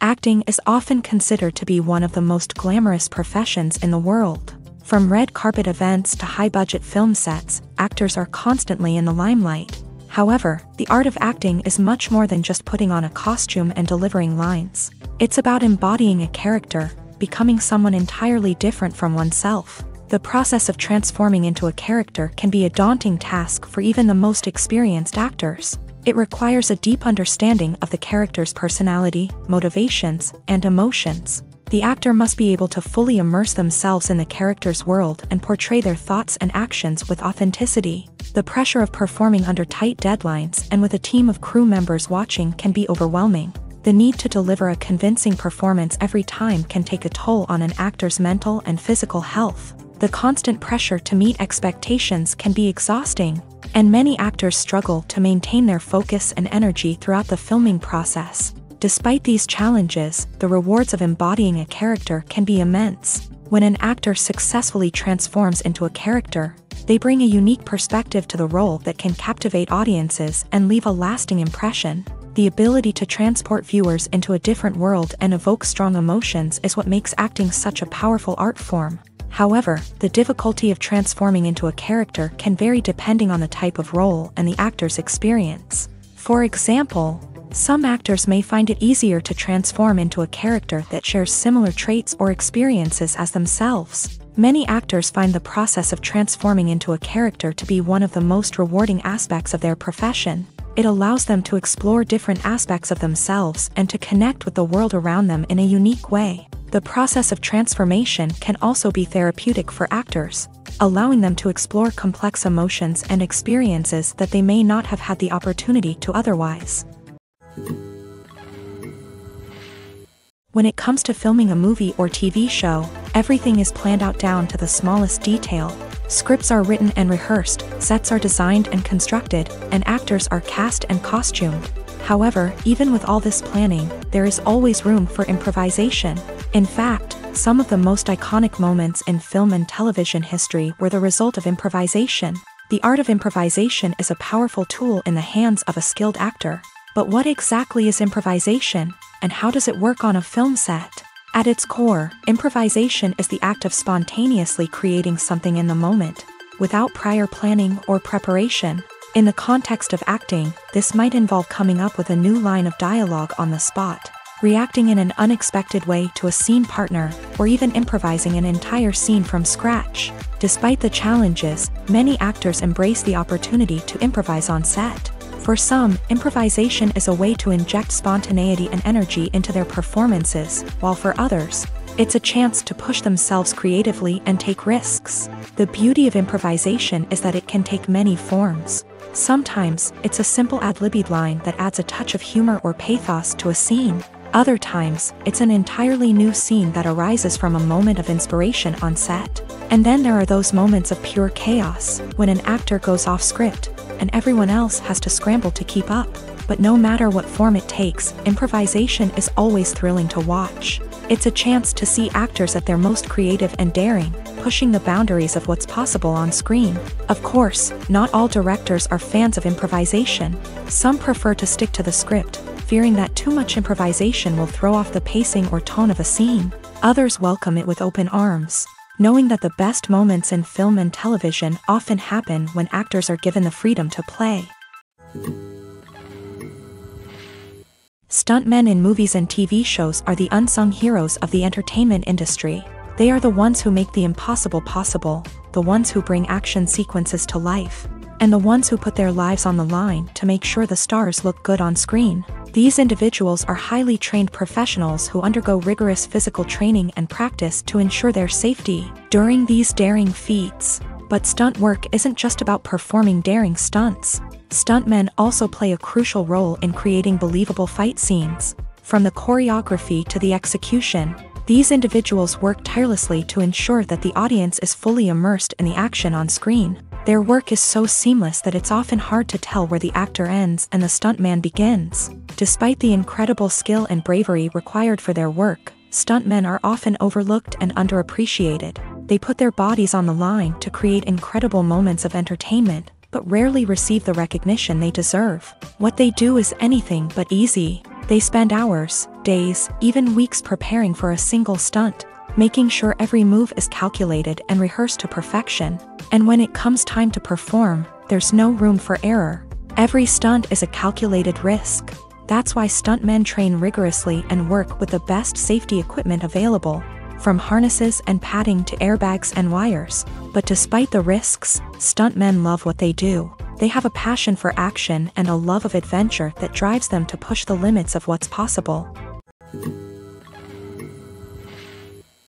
Acting is often considered to be one of the most glamorous professions in the world. From red carpet events to high-budget film sets, actors are constantly in the limelight. However, the art of acting is much more than just putting on a costume and delivering lines. It's about embodying a character, becoming someone entirely different from oneself. The process of transforming into a character can be a daunting task for even the most experienced actors. It requires a deep understanding of the character's personality, motivations, and emotions. The actor must be able to fully immerse themselves in the character's world and portray their thoughts and actions with authenticity. The pressure of performing under tight deadlines and with a team of crew members watching can be overwhelming. The need to deliver a convincing performance every time can take a toll on an actor's mental and physical health. The constant pressure to meet expectations can be exhausting, and many actors struggle to maintain their focus and energy throughout the filming process. Despite these challenges, the rewards of embodying a character can be immense. When an actor successfully transforms into a character, they bring a unique perspective to the role that can captivate audiences and leave a lasting impression. The ability to transport viewers into a different world and evoke strong emotions is what makes acting such a powerful art form. However, the difficulty of transforming into a character can vary depending on the type of role and the actor's experience. For example, some actors may find it easier to transform into a character that shares similar traits or experiences as themselves. Many actors find the process of transforming into a character to be one of the most rewarding aspects of their profession. It allows them to explore different aspects of themselves and to connect with the world around them in a unique way. The process of transformation can also be therapeutic for actors, allowing them to explore complex emotions and experiences that they may not have had the opportunity to otherwise. When it comes to filming a movie or TV show, everything is planned out down to the smallest detail. Scripts are written and rehearsed, sets are designed and constructed, and actors are cast and costumed. However, even with all this planning, there is always room for improvisation. In fact, some of the most iconic moments in film and television history were the result of improvisation. The art of improvisation is a powerful tool in the hands of a skilled actor. But what exactly is improvisation, and how does it work on a film set? At its core, improvisation is the act of spontaneously creating something in the moment, without prior planning or preparation. In the context of acting, this might involve coming up with a new line of dialogue on the spot, reacting in an unexpected way to a scene partner, or even improvising an entire scene from scratch. Despite the challenges, many actors embrace the opportunity to improvise on set. For some, improvisation is a way to inject spontaneity and energy into their performances, while for others, it's a chance to push themselves creatively and take risks. The beauty of improvisation is that it can take many forms. Sometimes, it's a simple ad-libbed line that adds a touch of humor or pathos to a scene. Other times, it's an entirely new scene that arises from a moment of inspiration on set. And then there are those moments of pure chaos, when an actor goes off script, and everyone else has to scramble to keep up. But no matter what form it takes, improvisation is always thrilling to watch. It's a chance to see actors at their most creative and daring, pushing the boundaries of what's possible on screen. Of course, not all directors are fans of improvisation. Some prefer to stick to the script, fearing that too much improvisation will throw off the pacing or tone of a scene. Others welcome it with open arms, knowing that the best moments in film and television often happen when actors are given the freedom to play. Stuntmen in movies and TV shows are the unsung heroes of the entertainment industry. They are the ones who make the impossible possible, the ones who bring action sequences to life, and the ones who put their lives on the line to make sure the stars look good on screen. These individuals are highly trained professionals who undergo rigorous physical training and practice to ensure their safety during these daring feats. But stunt work isn't just about performing daring stunts. Stuntmen also play a crucial role in creating believable fight scenes. From the choreography to the execution, these individuals work tirelessly to ensure that the audience is fully immersed in the action on screen. Their work is so seamless that it's often hard to tell where the actor ends and the stuntman begins. Despite the incredible skill and bravery required for their work, stuntmen are often overlooked and underappreciated. They put their bodies on the line to create incredible moments of entertainment, but rarely receive the recognition they deserve. What they do is anything but easy. They spend hours, days, even weeks preparing for a single stunt, making sure every move is calculated and rehearsed to perfection. And when it comes time to perform, there's no room for error. Every stunt is a calculated risk. That's why stuntmen train rigorously and work with the best safety equipment available, from harnesses and padding to airbags and wires. But despite the risks, stuntmen love what they do. They have a passion for action and a love of adventure that drives them to push the limits of what's possible.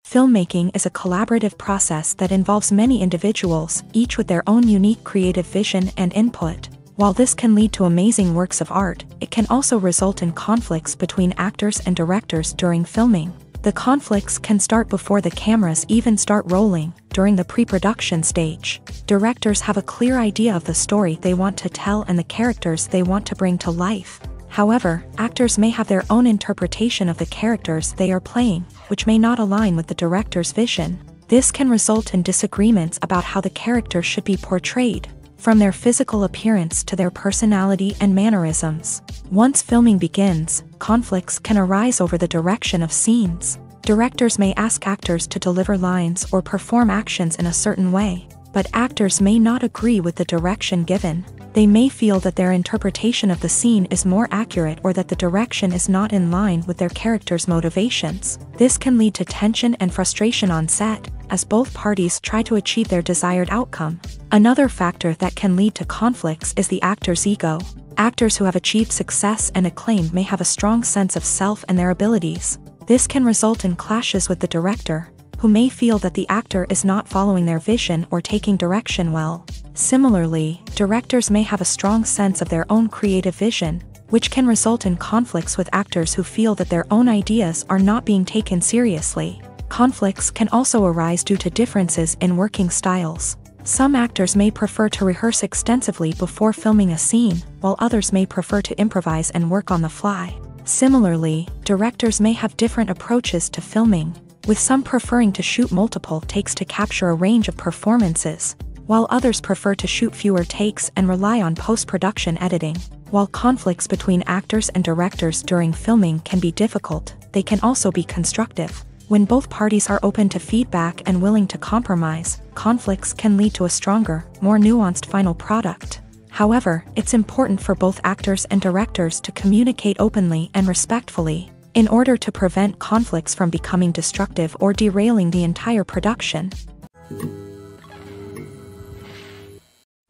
Filmmaking is a collaborative process that involves many individuals, each with their own unique creative vision and input. While this can lead to amazing works of art, it can also result in conflicts between actors and directors during filming. The conflicts can start before the cameras even start rolling, during the pre-production stage. Directors have a clear idea of the story they want to tell and the characters they want to bring to life. However, actors may have their own interpretation of the characters they are playing, which may not align with the director's vision. This can result in disagreements about how the character should be portrayed, from their physical appearance to their personality and mannerisms. Once filming begins, conflicts can arise over the direction of scenes. Directors may ask actors to deliver lines or perform actions in a certain way, but actors may not agree with the direction given. They may feel that their interpretation of the scene is more accurate or that the direction is not in line with their character's motivations. This can lead to tension and frustration on set, as both parties try to achieve their desired outcome. Another factor that can lead to conflicts is the actor's ego. Actors who have achieved success and acclaim may have a strong sense of self and their abilities. This can result in clashes with the director, who may feel that the actor is not following their vision or taking direction well. Similarly, directors may have a strong sense of their own creative vision, which can result in conflicts with actors who feel that their own ideas are not being taken seriously. Conflicts can also arise due to differences in working styles. Some actors may prefer to rehearse extensively before filming a scene, while others may prefer to improvise and work on the fly. Similarly, directors may have different approaches to filming, with some preferring to shoot multiple takes to capture a range of performances, while others prefer to shoot fewer takes and rely on post-production editing. While conflicts between actors and directors during filming can be difficult, they can also be constructive. When both parties are open to feedback and willing to compromise, conflicts can lead to a stronger, more nuanced final product. However, it's important for both actors and directors to communicate openly and respectfully, in order to prevent conflicts from becoming destructive or derailing the entire production.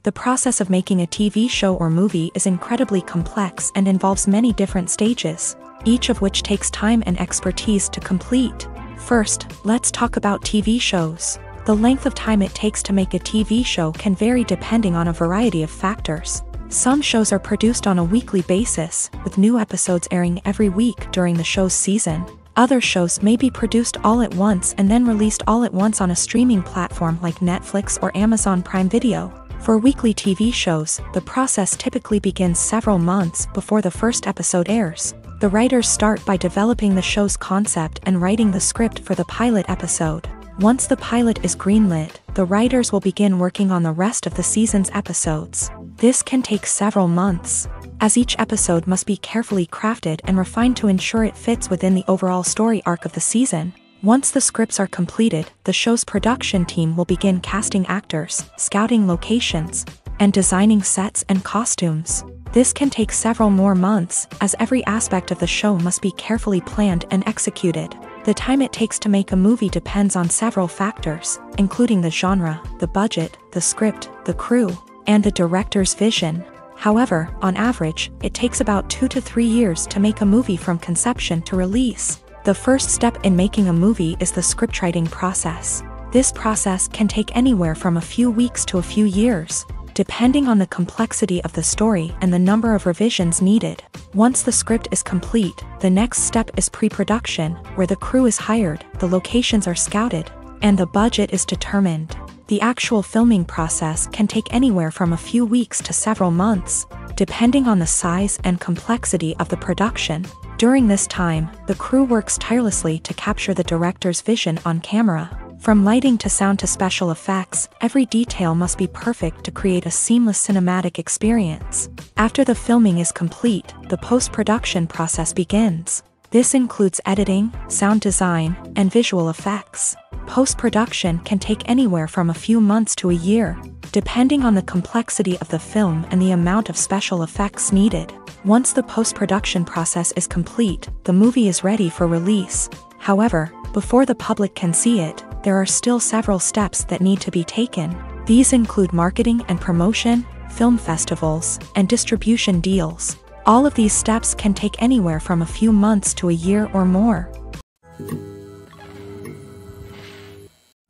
The process of making a TV show or movie is incredibly complex and involves many different stages, each of which takes time and expertise to complete. First, let's talk about TV shows. The length of time it takes to make a TV show can vary depending on a variety of factors. Some shows are produced on a weekly basis, with new episodes airing every week during the show's season. Other shows may be produced all at once and then released all at once on a streaming platform like Netflix or Amazon Prime Video. For weekly TV shows, the process typically begins several months before the first episode airs. The writers start by developing the show's concept and writing the script for the pilot episode. Once the pilot is greenlit, the writers will begin working on the rest of the season's episodes. This can take several months, as each episode must be carefully crafted and refined to ensure it fits within the overall story arc of the season. Once the scripts are completed, the show's production team will begin casting actors, scouting locations, and designing sets and costumes. This can take several more months, as every aspect of the show must be carefully planned and executed. The time it takes to make a movie depends on several factors, including the genre, the budget, the script, the crew, and the director's vision. However, on average, it takes about 2 to 3 years to make a movie from conception to release. The first step in making a movie is the scriptwriting process. This process can take anywhere from a few weeks to a few years, depending on the complexity of the story and the number of revisions needed. Once the script is complete, the next step is pre-production, where the crew is hired, the locations are scouted, and the budget is determined. The actual filming process can take anywhere from a few weeks to several months, depending on the size and complexity of the production. During this time, the crew works tirelessly to capture the director's vision on camera. From lighting to sound to special effects, every detail must be perfect to create a seamless cinematic experience. After the filming is complete, the post-production process begins. This includes editing, sound design, and visual effects. Post-production can take anywhere from a few months to a year, depending on the complexity of the film and the amount of special effects needed. Once the post-production process is complete, the movie is ready for release. However, before the public can see it, there are still several steps that need to be taken. These include marketing and promotion, film festivals, and distribution deals. All of these steps can take anywhere from a few months to a year or more.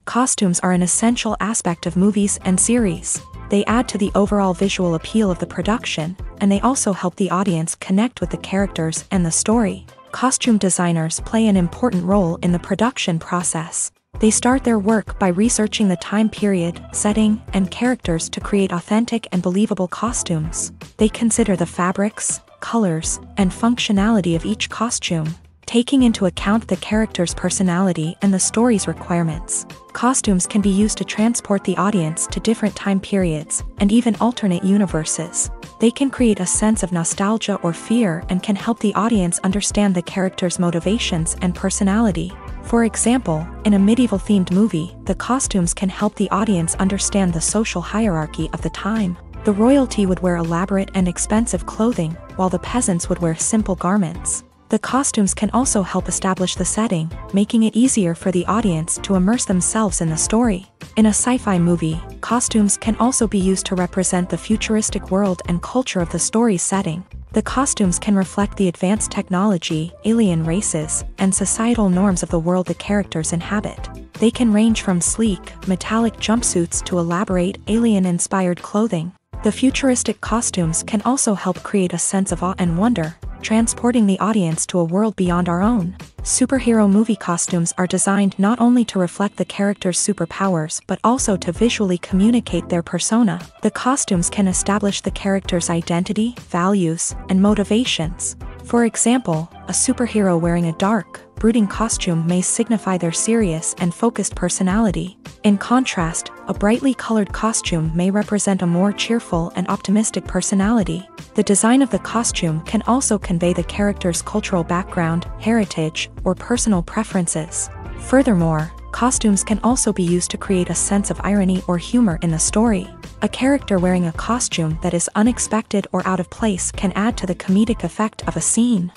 Costumes are an essential aspect of movies and series. They add to the overall visual appeal of the production, and they also help the audience connect with the characters and the story. Costume designers play an important role in the production process. They start their work by researching the time period, setting, and characters to create authentic and believable costumes. They consider the fabrics, colors, and functionality of each costume, taking into account the character's personality and the story's requirements. Costumes can be used to transport the audience to different time periods, and even alternate universes. They can create a sense of nostalgia or fear and can help the audience understand the character's motivations and personality. For example, in a medieval-themed movie, the costumes can help the audience understand the social hierarchy of the time. The royalty would wear elaborate and expensive clothing, while the peasants would wear simple garments. The costumes can also help establish the setting, making it easier for the audience to immerse themselves in the story. In a sci-fi movie, costumes can also be used to represent the futuristic world and culture of the story's setting. The costumes can reflect the advanced technology, alien races, and societal norms of the world the characters inhabit. They can range from sleek, metallic jumpsuits to elaborate, alien-inspired clothing. The futuristic costumes can also help create a sense of awe and wonder, transporting the audience to a world beyond our own. Superhero movie costumes are designed not only to reflect the character's superpowers but also to visually communicate their persona. The costumes can establish the character's identity, values, and motivations. For example, a superhero wearing a dark, brooding costume may signify their serious and focused personality. In contrast, a brightly colored costume may represent a more cheerful and optimistic personality. The design of the costume can also convey the character's cultural background, heritage, or personal preferences. Furthermore, costumes can also be used to create a sense of irony or humor in the story. A character wearing a costume that is unexpected or out of place can add to the comedic effect of a scene.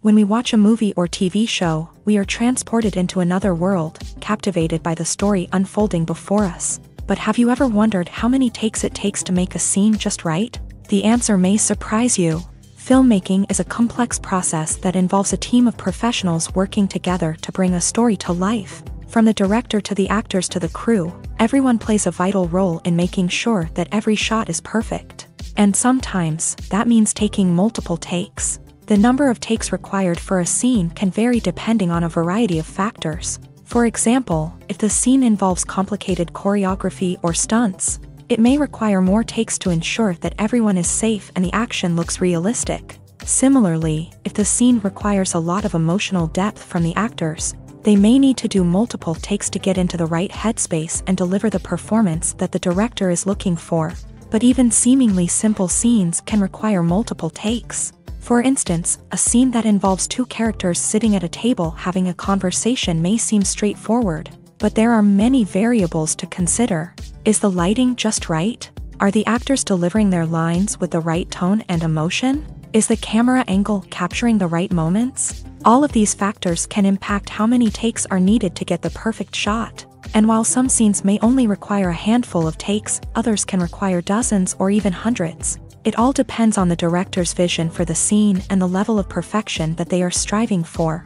When we watch a movie or TV show, we are transported into another world, captivated by the story unfolding before us. But have you ever wondered how many takes it takes to make a scene just right? The answer may surprise you. Filmmaking is a complex process that involves a team of professionals working together to bring a story to life. From the director to the actors to the crew, everyone plays a vital role in making sure that every shot is perfect. And sometimes, that means taking multiple takes. The number of takes required for a scene can vary depending on a variety of factors. For example, if the scene involves complicated choreography or stunts, it may require more takes to ensure that everyone is safe and the action looks realistic. Similarly, if the scene requires a lot of emotional depth from the actors, they may need to do multiple takes to get into the right headspace and deliver the performance that the director is looking for. But even seemingly simple scenes can require multiple takes. For instance, a scene that involves two characters sitting at a table having a conversation may seem straightforward, but there are many variables to consider. Is the lighting just right? Are the actors delivering their lines with the right tone and emotion? Is the camera angle capturing the right moments? All of these factors can impact how many takes are needed to get the perfect shot. And while some scenes may only require a handful of takes, others can require dozens or even hundreds. It all depends on the director's vision for the scene and the level of perfection that they are striving for.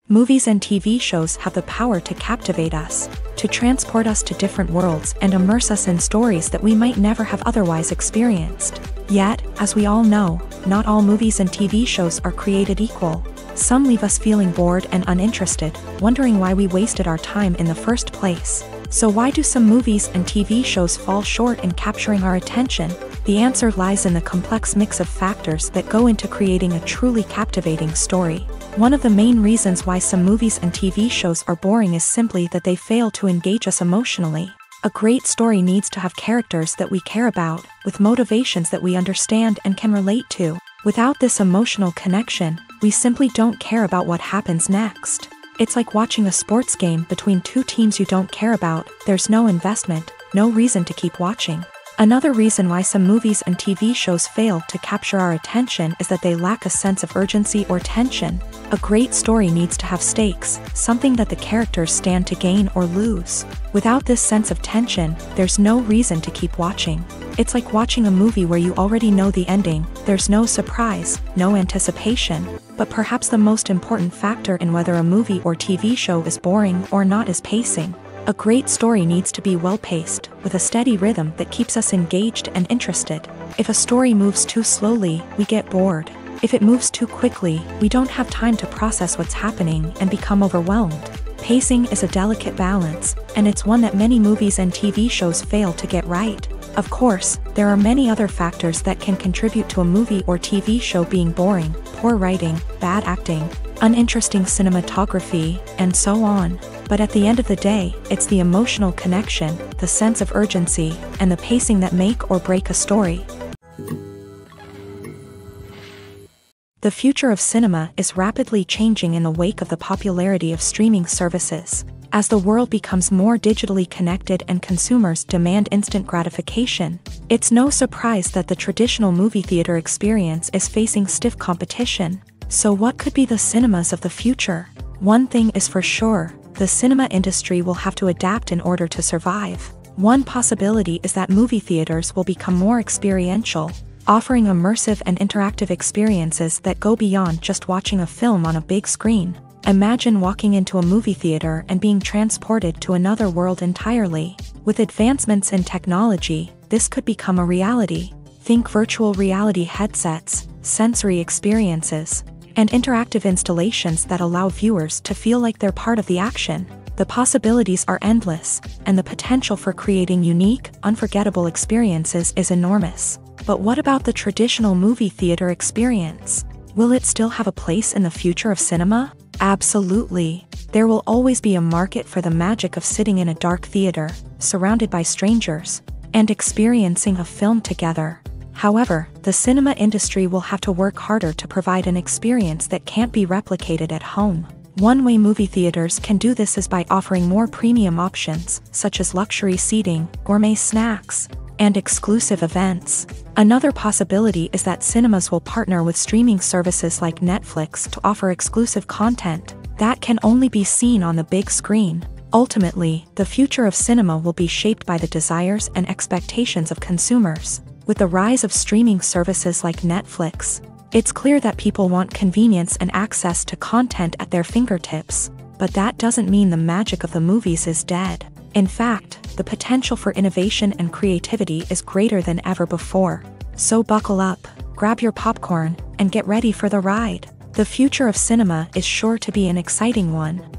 Movies and TV shows have the power to captivate us, to transport us to different worlds and immerse us in stories that we might never have otherwise experienced. Yet, as we all know, not all movies and TV shows are created equal. Some leave us feeling bored and uninterested, wondering why we wasted our time in the first place. So why do some movies and TV shows fall short in capturing our attention? The answer lies in the complex mix of factors that go into creating a truly captivating story. One of the main reasons why some movies and TV shows are boring is simply that they fail to engage us emotionally. A great story needs to have characters that we care about, with motivations that we understand and can relate to. Without this emotional connection, we simply don't care about what happens next. It's like watching a sports game between two teams you don't care about. There's no investment, no reason to keep watching. Another reason why some movies and TV shows fail to capture our attention is that they lack a sense of urgency or tension. A great story needs to have stakes, something that the characters stand to gain or lose. Without this sense of tension, there's no reason to keep watching. It's like watching a movie where you already know the ending. There's no surprise, no anticipation. But perhaps the most important factor in whether a movie or TV show is boring or not is pacing. A great story needs to be well-paced, with a steady rhythm that keeps us engaged and interested. If a story moves too slowly, we get bored. If it moves too quickly, we don't have time to process what's happening and become overwhelmed. Pacing is a delicate balance, and it's one that many movies and TV shows fail to get right. Of course, there are many other factors that can contribute to a movie or TV show being boring: poor writing, bad acting, uninteresting cinematography, and so on. But at the end of the day, it's the emotional connection, the sense of urgency, and the pacing that make or break a story. The future of cinema is rapidly changing in the wake of the popularity of streaming services. As the world becomes more digitally connected and consumers demand instant gratification, it's no surprise that the traditional movie theater experience is facing stiff competition. So what could be the cinemas of the future? One thing is for sure: the cinema industry will have to adapt in order to survive. One possibility is that movie theaters will become more experiential, offering immersive and interactive experiences that go beyond just watching a film on a big screen. Imagine walking into a movie theater and being transported to another world entirely. With advancements in technology, this could become a reality. Think virtual reality headsets, sensory experiences, and interactive installations that allow viewers to feel like they're part of the action. The possibilities are endless, and the potential for creating unique, unforgettable experiences is enormous. But what about the traditional movie theater experience? Will it still have a place in the future of cinema? Absolutely. There will always be a market for the magic of sitting in a dark theater, surrounded by strangers, and experiencing a film together. However, the cinema industry will have to work harder to provide an experience that can't be replicated at home. One way movie theaters can do this is by offering more premium options, such as luxury seating, gourmet snacks, and exclusive events. Another possibility is that cinemas will partner with streaming services like Netflix to offer exclusive content that can only be seen on the big screen. Ultimately, the future of cinema will be shaped by the desires and expectations of consumers. With the rise of streaming services like Netflix, it's clear that people want convenience and access to content at their fingertips. But that doesn't mean the magic of the movies is dead. In fact, the potential for innovation and creativity is greater than ever before. So buckle up, grab your popcorn, and get ready for the ride. The future of cinema is sure to be an exciting one.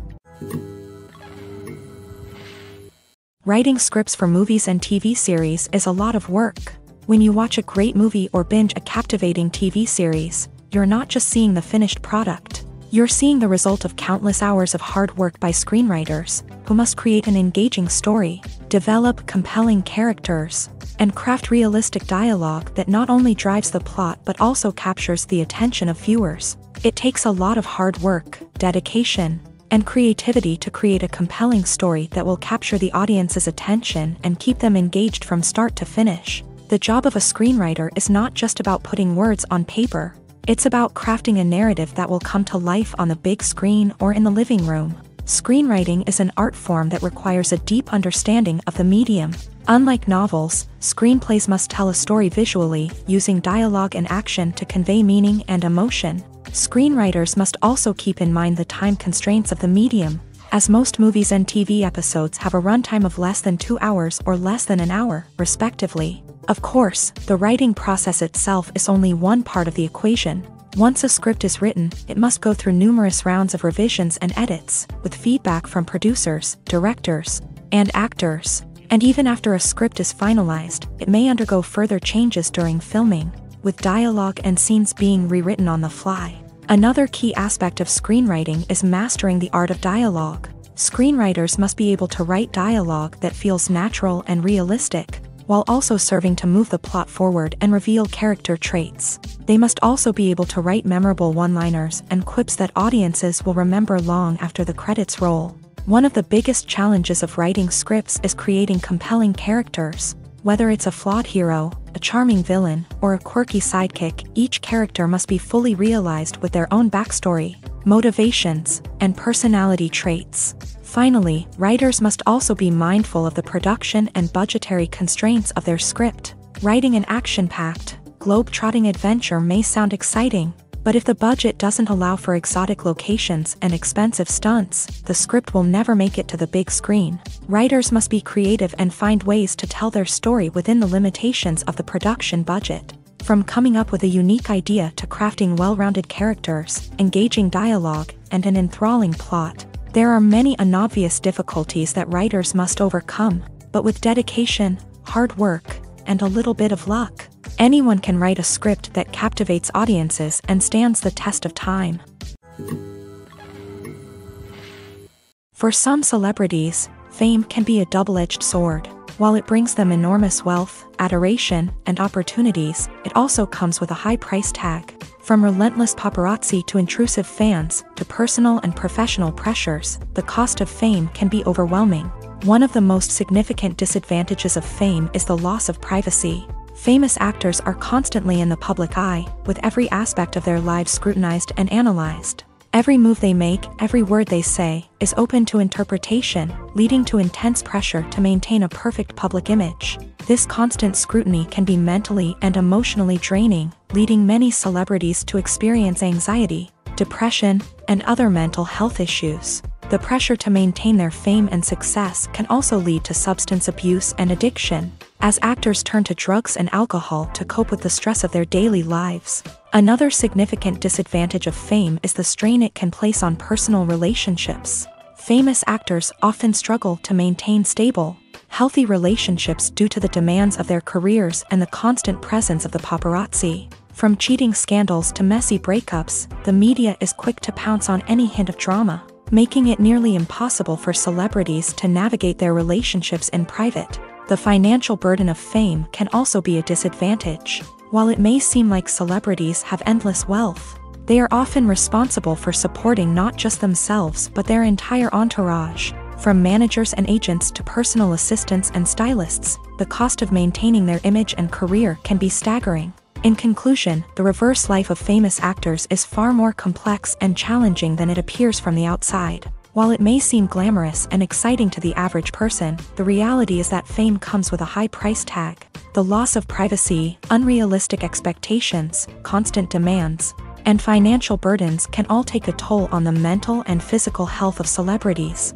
Writing scripts for movies and TV series is a lot of work. When you watch a great movie or binge a captivating TV series, you're not just seeing the finished product. You're seeing the result of countless hours of hard work by screenwriters, who must create an engaging story, develop compelling characters, and craft realistic dialogue that not only drives the plot but also captures the attention of viewers. It takes a lot of hard work, dedication, and creativity to create a compelling story that will capture the audience's attention and keep them engaged from start to finish. The job of a screenwriter is not just about putting words on paper. It's about crafting a narrative that will come to life on the big screen or in the living room. Screenwriting is an art form that requires a deep understanding of the medium. Unlike novels, screenplays must tell a story visually, using dialogue and action to convey meaning and emotion. Screenwriters must also keep in mind the time constraints of the medium, as most movies and TV episodes have a runtime of less than 2 hours or less than an hour, respectively. Of course, the writing process itself is only one part of the equation. Once a script is written, it must go through numerous rounds of revisions and edits, with feedback from producers, directors, and actors. And even after a script is finalized, it may undergo further changes during filming, with dialogue and scenes being rewritten on the fly. Another key aspect of screenwriting is mastering the art of dialogue. Screenwriters must be able to write dialogue that feels natural and realistic, while also serving to move the plot forward and reveal character traits. They must also be able to write memorable one-liners and quips that audiences will remember long after the credits roll. One of the biggest challenges of writing scripts is creating compelling characters. Whether it's a flawed hero, a charming villain, or a quirky sidekick, each character must be fully realized with their own backstory, motivations, and personality traits. Finally, writers must also be mindful of the production and budgetary constraints of their script. Writing an action-packed, globe-trotting adventure may sound exciting, but if the budget doesn't allow for exotic locations and expensive stunts, the script will never make it to the big screen. Writers must be creative and find ways to tell their story within the limitations of the production budget. From coming up with a unique idea to crafting well-rounded characters, engaging dialogue, and an enthralling plot, there are many unobvious difficulties that writers must overcome, but with dedication, hard work, and a little bit of luck, anyone can write a script that captivates audiences and stands the test of time. For some celebrities, fame can be a double-edged sword. While it brings them enormous wealth, adoration, and opportunities, it also comes with a high price tag. From relentless paparazzi to intrusive fans, to personal and professional pressures, the cost of fame can be overwhelming. One of the most significant disadvantages of fame is the loss of privacy. Famous actors are constantly in the public eye, with every aspect of their lives scrutinized and analyzed. Every move they make, every word they say, is open to interpretation, leading to intense pressure to maintain a perfect public image. This constant scrutiny can be mentally and emotionally draining, leading many celebrities to experience anxiety, depression, and other mental health issues. The pressure to maintain their fame and success can also lead to substance abuse and addiction, as actors turn to drugs and alcohol to cope with the stress of their daily lives. Another significant disadvantage of fame is the strain it can place on personal relationships. Famous actors often struggle to maintain stable, healthy relationships due to the demands of their careers and the constant presence of the paparazzi. From cheating scandals to messy breakups, the media is quick to pounce on any hint of drama, making it nearly impossible for celebrities to navigate their relationships in private. The financial burden of fame can also be a disadvantage. While it may seem like celebrities have endless wealth, they are often responsible for supporting not just themselves but their entire entourage. From managers and agents to personal assistants and stylists, the cost of maintaining their image and career can be staggering. In conclusion, the reverse life of famous actors is far more complex and challenging than it appears from the outside. While it may seem glamorous and exciting to the average person, the reality is that fame comes with a high price tag. The loss of privacy, unrealistic expectations, constant demands, and financial burdens can all take a toll on the mental and physical health of celebrities.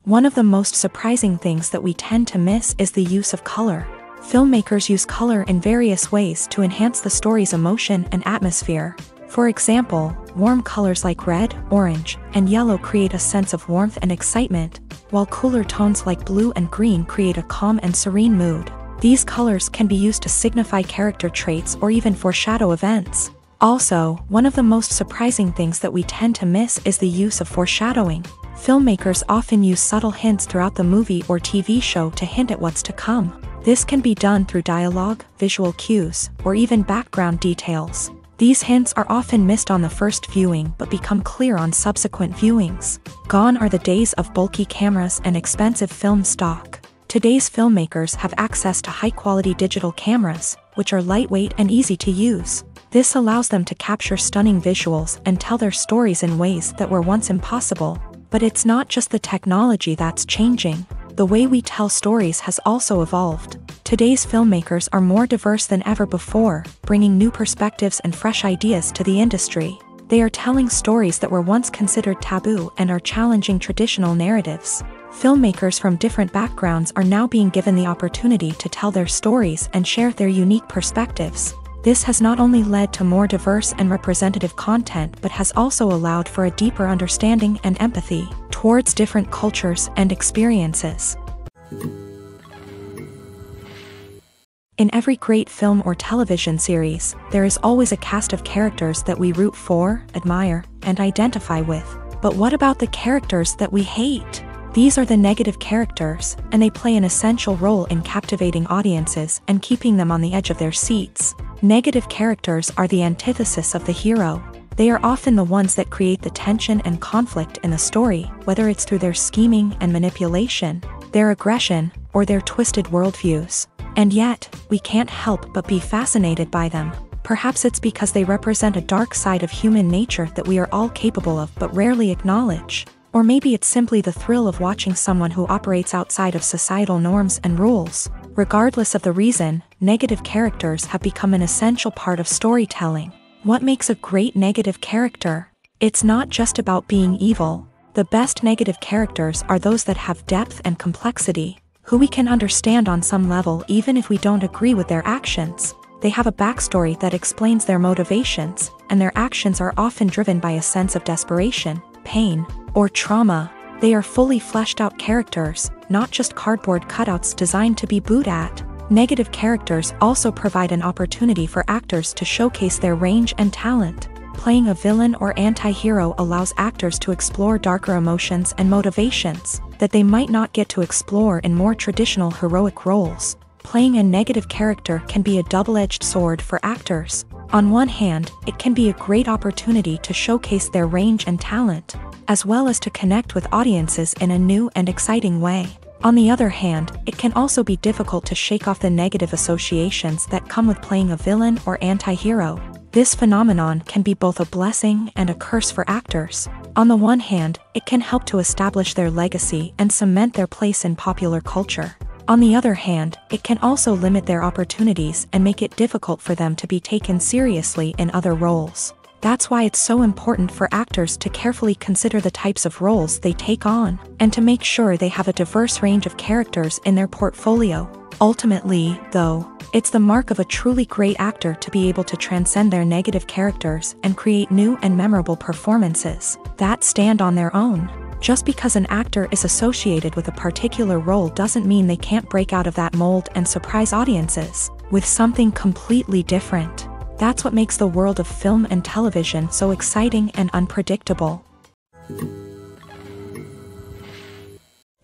One of the most surprising things that we tend to miss is the use of color. Filmmakers use color in various ways to enhance the story's emotion and atmosphere. For example, warm colors like red, orange, and yellow create a sense of warmth and excitement, while cooler tones like blue and green create a calm and serene mood. These colors can be used to signify character traits or even foreshadow events. Also, one of the most surprising things that we tend to miss is the use of foreshadowing. Filmmakers often use subtle hints throughout the movie or TV show to hint at what's to come. This can be done through dialogue, visual cues, or even background details. These hints are often missed on the first viewing but become clear on subsequent viewings. Gone are the days of bulky cameras and expensive film stock. Today's filmmakers have access to high-quality digital cameras, which are lightweight and easy to use. This allows them to capture stunning visuals and tell their stories in ways that were once impossible. But it's not just the technology that's changing. The way we tell stories has also evolved. Today's filmmakers are more diverse than ever before, bringing new perspectives and fresh ideas to the industry. They are telling stories that were once considered taboo and are challenging traditional narratives. Filmmakers from different backgrounds are now being given the opportunity to tell their stories and share their unique perspectives. This has not only led to more diverse and representative content but has also allowed for a deeper understanding and empathy towards different cultures and experiences. In every great film or television series, there is always a cast of characters that we root for, admire, and identify with. But what about the characters that we hate? These are the negative characters, and they play an essential role in captivating audiences and keeping them on the edge of their seats. Negative characters are the antithesis of the hero. They are often the ones that create the tension and conflict in the story, whether it's through their scheming and manipulation, their aggression, or their twisted worldviews. And yet, we can't help but be fascinated by them. Perhaps it's because they represent a dark side of human nature that we are all capable of but rarely acknowledge. Or maybe it's simply the thrill of watching someone who operates outside of societal norms and rules. Regardless of the reason, negative characters have become an essential part of storytelling. What makes a great negative character? It's not just about being evil. The best negative characters are those that have depth and complexity, who we can understand on some level even if we don't agree with their actions. They have a backstory that explains their motivations, and their actions are often driven by a sense of desperation, pain, or trauma. They are fully fleshed out characters, not just cardboard cutouts designed to be booed at. Negative characters also provide an opportunity for actors to showcase their range and talent. Playing a villain or anti-hero allows actors to explore darker emotions and motivations that they might not get to explore in more traditional heroic roles. Playing a negative character can be a double-edged sword for actors. On one hand, it can be a great opportunity to showcase their range and talent, as well as to connect with audiences in a new and exciting way. On the other hand, it can also be difficult to shake off the negative associations that come with playing a villain or anti-hero. This phenomenon can be both a blessing and a curse for actors. On the one hand, it can help to establish their legacy and cement their place in popular culture. On the other hand, it can also limit their opportunities and make it difficult for them to be taken seriously in other roles. That's why it's so important for actors to carefully consider the types of roles they take on, and to make sure they have a diverse range of characters in their portfolio. Ultimately, though, it's the mark of a truly great actor to be able to transcend their negative characters and create new and memorable performances that stand on their own. Just because an actor is associated with a particular role doesn't mean they can't break out of that mold and surprise audiences with something completely different. That's what makes the world of film and television so exciting and unpredictable.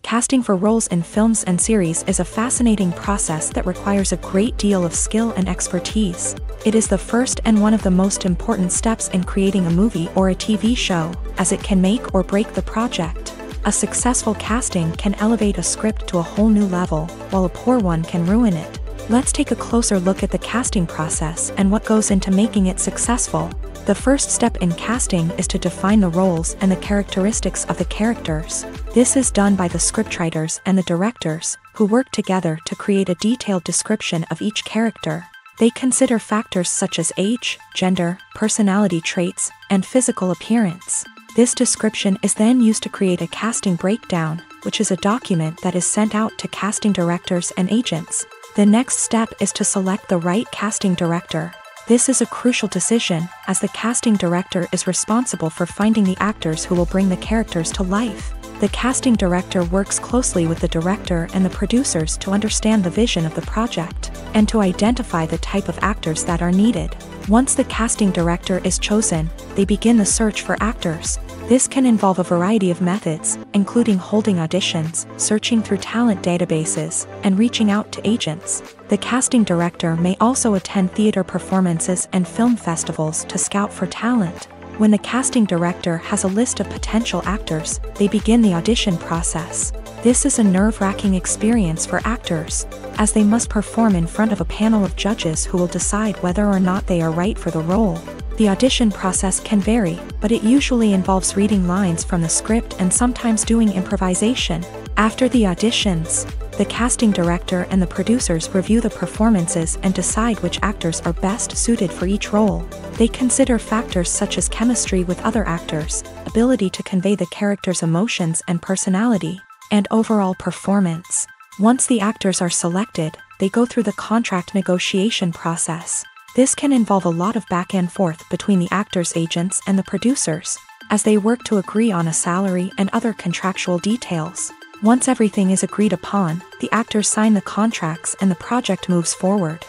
Casting for roles in films and series is a fascinating process that requires a great deal of skill and expertise. It is the first and one of the most important steps in creating a movie or a TV show, as it can make or break the project. A successful casting can elevate a script to a whole new level, while a poor one can ruin it. Let's take a closer look at the casting process and what goes into making it successful. The first step in casting is to define the roles and the characteristics of the characters. This is done by the scriptwriters and the directors, who work together to create a detailed description of each character. They consider factors such as age, gender, personality traits, and physical appearance. This description is then used to create a casting breakdown, which is a document that is sent out to casting directors and agents. The next step is to select the right casting director. This is a crucial decision, as the casting director is responsible for finding the actors who will bring the characters to life. The casting director works closely with the director and the producers to understand the vision of the project, and to identify the type of actors that are needed. Once the casting director is chosen, they begin the search for actors. This can involve a variety of methods, including holding auditions, searching through talent databases, and reaching out to agents. The casting director may also attend theater performances and film festivals to scout for talent. When the casting director has a list of potential actors, they begin the audition process. This is a nerve-wracking experience for actors, as they must perform in front of a panel of judges who will decide whether or not they are right for the role. The audition process can vary, but it usually involves reading lines from the script and sometimes doing improvisation. After the auditions, the casting director and the producers review the performances and decide which actors are best suited for each role. They consider factors such as chemistry with other actors, ability to convey the character's emotions and personality, and overall performance. Once the actors are selected, they go through the contract negotiation process. This can involve a lot of back and forth between the actors' agents and the producers, as they work to agree on a salary and other contractual details. Once everything is agreed upon, the actors sign the contracts and the project moves forward.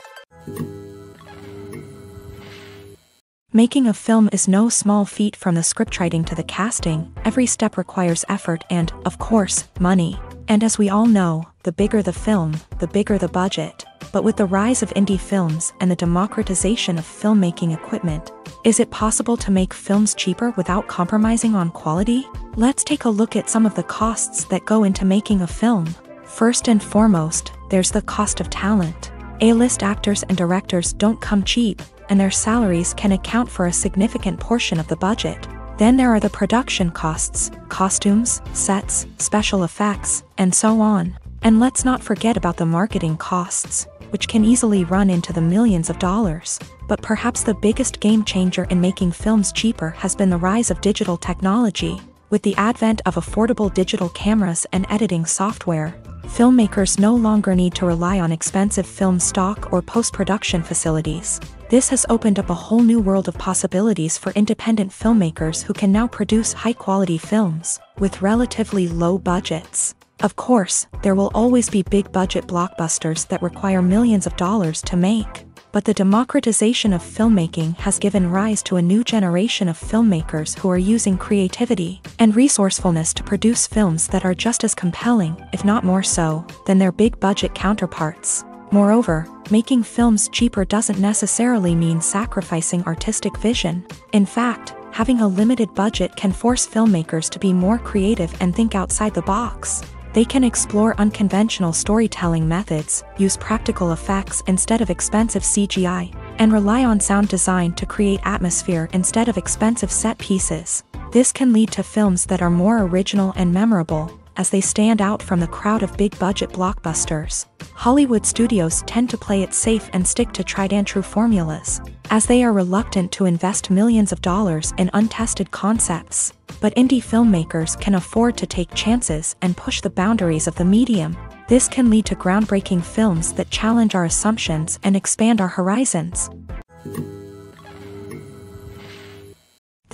Making a film is no small feat. From the scriptwriting to the casting, every step requires effort and, of course, money. And as we all know, the bigger the film, the bigger the budget. But with the rise of indie films and the democratization of filmmaking equipment, is it possible to make films cheaper without compromising on quality? Let's take a look at some of the costs that go into making a film. First and foremost, there's the cost of talent. A-list actors and directors don't come cheap, and their salaries can account for a significant portion of the budget. Then there are the production costs, costumes, sets, special effects, and so on. And let's not forget about the marketing costs, which can easily run into the millions of dollars. But perhaps the biggest game changer in making films cheaper has been the rise of digital technology. With the advent of affordable digital cameras and editing software, filmmakers no longer need to rely on expensive film stock or post-production facilities. This has opened up a whole new world of possibilities for independent filmmakers who can now produce high-quality films with relatively low budgets. Of course, there will always be big-budget blockbusters that require millions of dollars to make. But the democratization of filmmaking has given rise to a new generation of filmmakers who are using creativity and resourcefulness to produce films that are just as compelling, if not more so, than their big-budget counterparts. Moreover, making films cheaper doesn't necessarily mean sacrificing artistic vision. In fact, having a limited budget can force filmmakers to be more creative and think outside the box. They can explore unconventional storytelling methods, use practical effects instead of expensive CGI, and rely on sound design to create atmosphere instead of expensive set pieces. This can lead to films that are more original and memorable, as they stand out from the crowd of big-budget blockbusters. Hollywood studios tend to play it safe and stick to tried-and-true formulas, as they are reluctant to invest millions of dollars in untested concepts. But indie filmmakers can afford to take chances and push the boundaries of the medium. This can lead to groundbreaking films that challenge our assumptions and expand our horizons.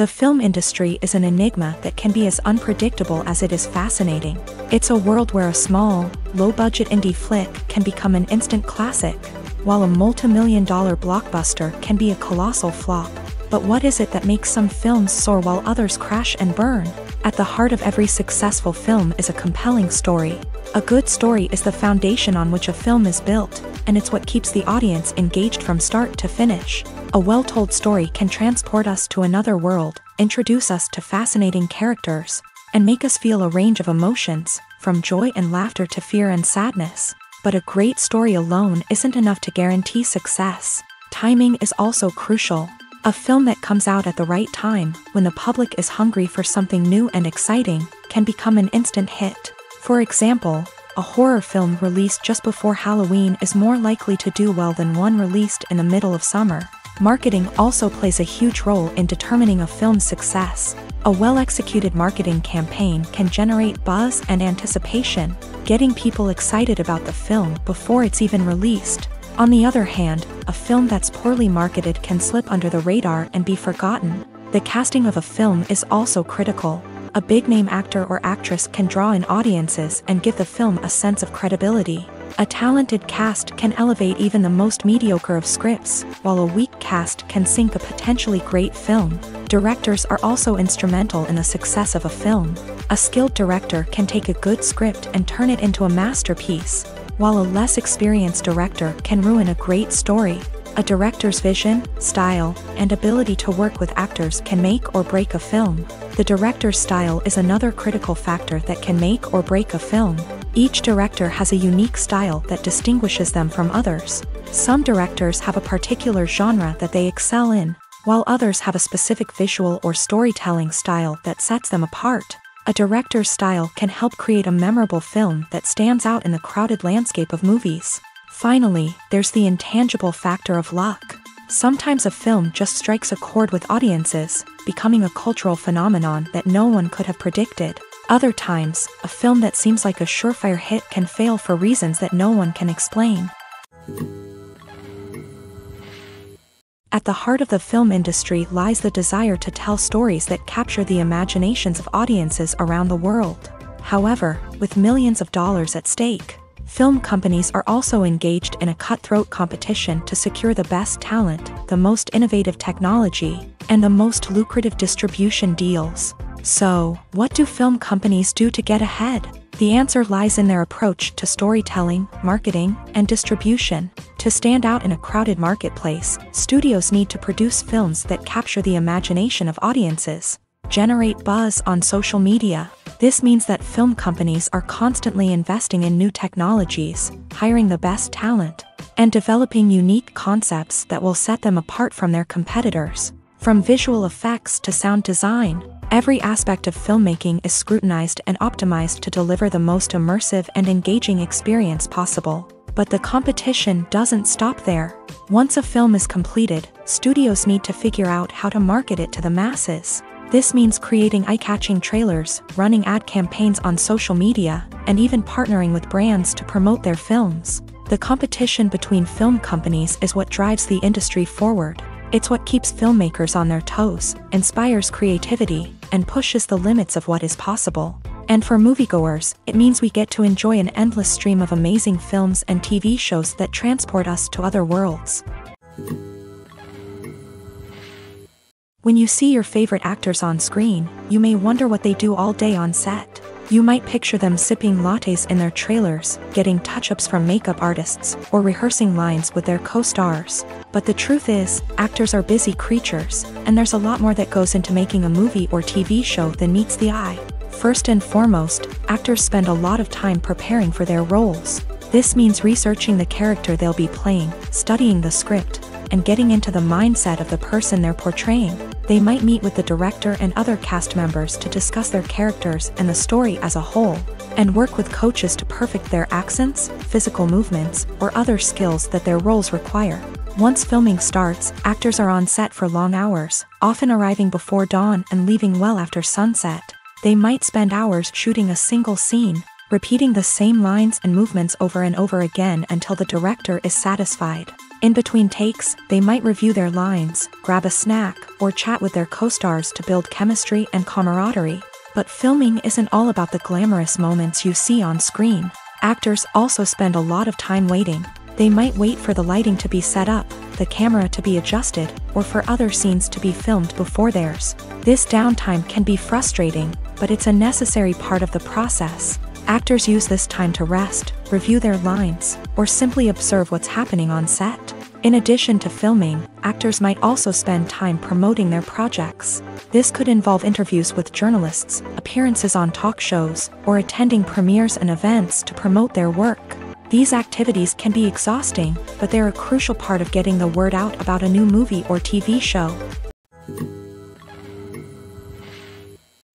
The film industry is an enigma that can be as unpredictable as it is fascinating. It's a world where a small, low-budget indie flick can become an instant classic, while a multi-million-dollar blockbuster can be a colossal flop. But what is it that makes some films soar while others crash and burn? At the heart of every successful film is a compelling story. A good story is the foundation on which a film is built, and it's what keeps the audience engaged from start to finish. A well-told story can transport us to another world, introduce us to fascinating characters, and make us feel a range of emotions, from joy and laughter to fear and sadness. But a great story alone isn't enough to guarantee success. Timing is also crucial. A film that comes out at the right time, when the public is hungry for something new and exciting, can become an instant hit. For example, a horror film released just before Halloween is more likely to do well than one released in the middle of summer. Marketing also plays a huge role in determining a film's success. A well-executed marketing campaign can generate buzz and anticipation, getting people excited about the film before it's even released. On the other hand, a film that's poorly marketed can slip under the radar and be forgotten. The casting of a film is also critical. A big-name actor or actress can draw in audiences and give the film a sense of credibility. A talented cast can elevate even the most mediocre of scripts, while a weak cast can sink a potentially great film. Directors are also instrumental in the success of a film. A skilled director can take a good script and turn it into a masterpiece, while a less experienced director can ruin a great story. A director's vision, style, and ability to work with actors can make or break a film. The director's style is another critical factor that can make or break a film. Each director has a unique style that distinguishes them from others. Some directors have a particular genre that they excel in, while others have a specific visual or storytelling style that sets them apart. A director's style can help create a memorable film that stands out in the crowded landscape of movies. Finally, there's the intangible factor of luck. Sometimes a film just strikes a chord with audiences, becoming a cultural phenomenon that no one could have predicted. Other times, a film that seems like a surefire hit can fail for reasons that no one can explain. At the heart of the film industry lies the desire to tell stories that capture the imaginations of audiences around the world. However, with millions of dollars at stake, film companies are also engaged in a cutthroat competition to secure the best talent, the most innovative technology, and the most lucrative distribution deals. So, what do film companies do to get ahead? The answer lies in their approach to storytelling, marketing, and distribution. To stand out in a crowded marketplace, studios need to produce films that capture the imagination of audiences, generate buzz on social media. This means that film companies are constantly investing in new technologies, hiring the best talent, and developing unique concepts that will set them apart from their competitors. From visual effects to sound design, every aspect of filmmaking is scrutinized and optimized to deliver the most immersive and engaging experience possible. But the competition doesn't stop there. Once a film is completed, studios need to figure out how to market it to the masses. This means creating eye-catching trailers, running ad campaigns on social media, and even partnering with brands to promote their films. The competition between film companies is what drives the industry forward. It's what keeps filmmakers on their toes, inspires creativity, and pushes the limits of what is possible. And for moviegoers, it means we get to enjoy an endless stream of amazing films and TV shows that transport us to other worlds. When you see your favorite actors on screen, you may wonder what they do all day on set. You might picture them sipping lattes in their trailers, getting touch-ups from makeup artists, or rehearsing lines with their co-stars. But the truth is, actors are busy creatures, and there's a lot more that goes into making a movie or TV show than meets the eye. First and foremost, actors spend a lot of time preparing for their roles. This means researching the character they'll be playing, studying the script, and getting into the mindset of the person they're portraying. They might meet with the director and other cast members to discuss their characters and the story as a whole, and work with coaches to perfect their accents, physical movements, or other skills that their roles require. Once filming starts, actors are on set for long hours, often arriving before dawn and leaving well after sunset. They might spend hours shooting a single scene, repeating the same lines and movements over and over again until the director is satisfied. In between takes, they might review their lines, grab a snack, or chat with their co-stars to build chemistry and camaraderie. But filming isn't all about the glamorous moments you see on screen. Actors also spend a lot of time waiting. They might wait for the lighting to be set up, the camera to be adjusted, or for other scenes to be filmed before theirs. This downtime can be frustrating, but it's a necessary part of the process. Actors use this time to rest, review their lines, or simply observe what's happening on set. In addition to filming, actors might also spend time promoting their projects. This could involve interviews with journalists, appearances on talk shows, or attending premieres and events to promote their work. These activities can be exhausting, but they're a crucial part of getting the word out about a new movie or TV show.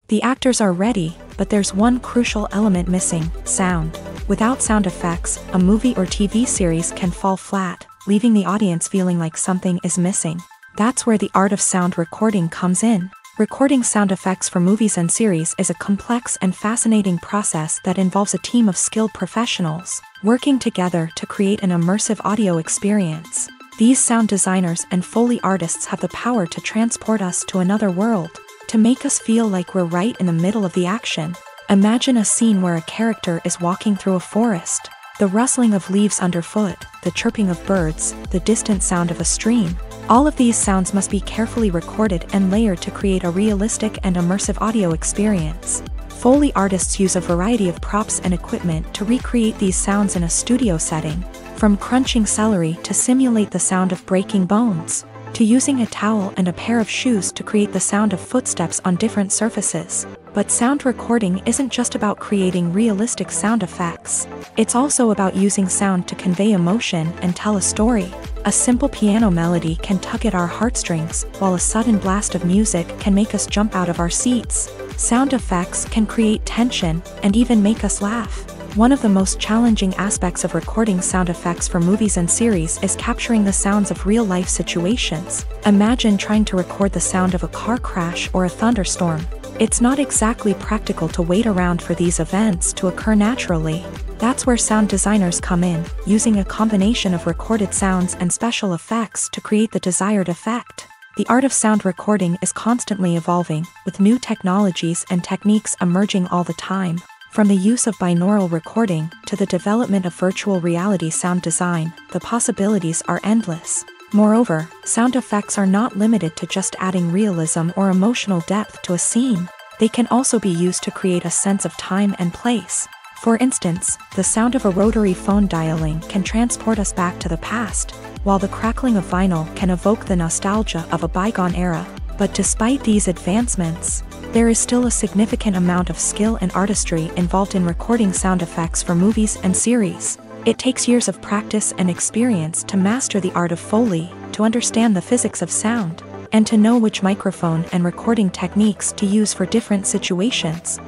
The actors are ready, but there's one crucial element missing: sound. Without sound effects, a movie or TV series can fall flat, leaving the audience feeling like something is missing. That's where the art of sound recording comes in. Recording sound effects for movies and series is a complex and fascinating process that involves a team of skilled professionals working together to create an immersive audio experience. These sound designers and Foley artists have the power to transport us to another world, to make us feel like we're right in the middle of the action. Imagine a scene where a character is walking through a forest. The rustling of leaves underfoot, the chirping of birds, the distant sound of a stream. All of these sounds must be carefully recorded and layered to create a realistic and immersive audio experience. Foley artists use a variety of props and equipment to recreate these sounds in a studio setting, from crunching celery to simulate the sound of breaking bones, to using a towel and a pair of shoes to create the sound of footsteps on different surfaces. But sound recording isn't just about creating realistic sound effects. It's also about using sound to convey emotion and tell a story. A simple piano melody can tug at our heartstrings, while a sudden blast of music can make us jump out of our seats. Sound effects can create tension and even make us laugh. One of the most challenging aspects of recording sound effects for movies and series is capturing the sounds of real-life situations. Imagine trying to record the sound of a car crash or a thunderstorm. It's not exactly practical to wait around for these events to occur naturally. That's where sound designers come in, using a combination of recorded sounds and special effects to create the desired effect. The art of sound recording is constantly evolving, with new technologies and techniques emerging all the time. From the use of binaural recording to the development of virtual reality sound design, the possibilities are endless. Moreover, sound effects are not limited to just adding realism or emotional depth to a scene. They can also be used to create a sense of time and place. For instance, the sound of a rotary phone dialing can transport us back to the past, while the crackling of vinyl can evoke the nostalgia of a bygone era. But despite these advancements, there is still a significant amount of skill and artistry involved in recording sound effects for movies and series. It takes years of practice and experience to master the art of Foley, to understand the physics of sound, and to know which microphone and recording techniques to use for different situations.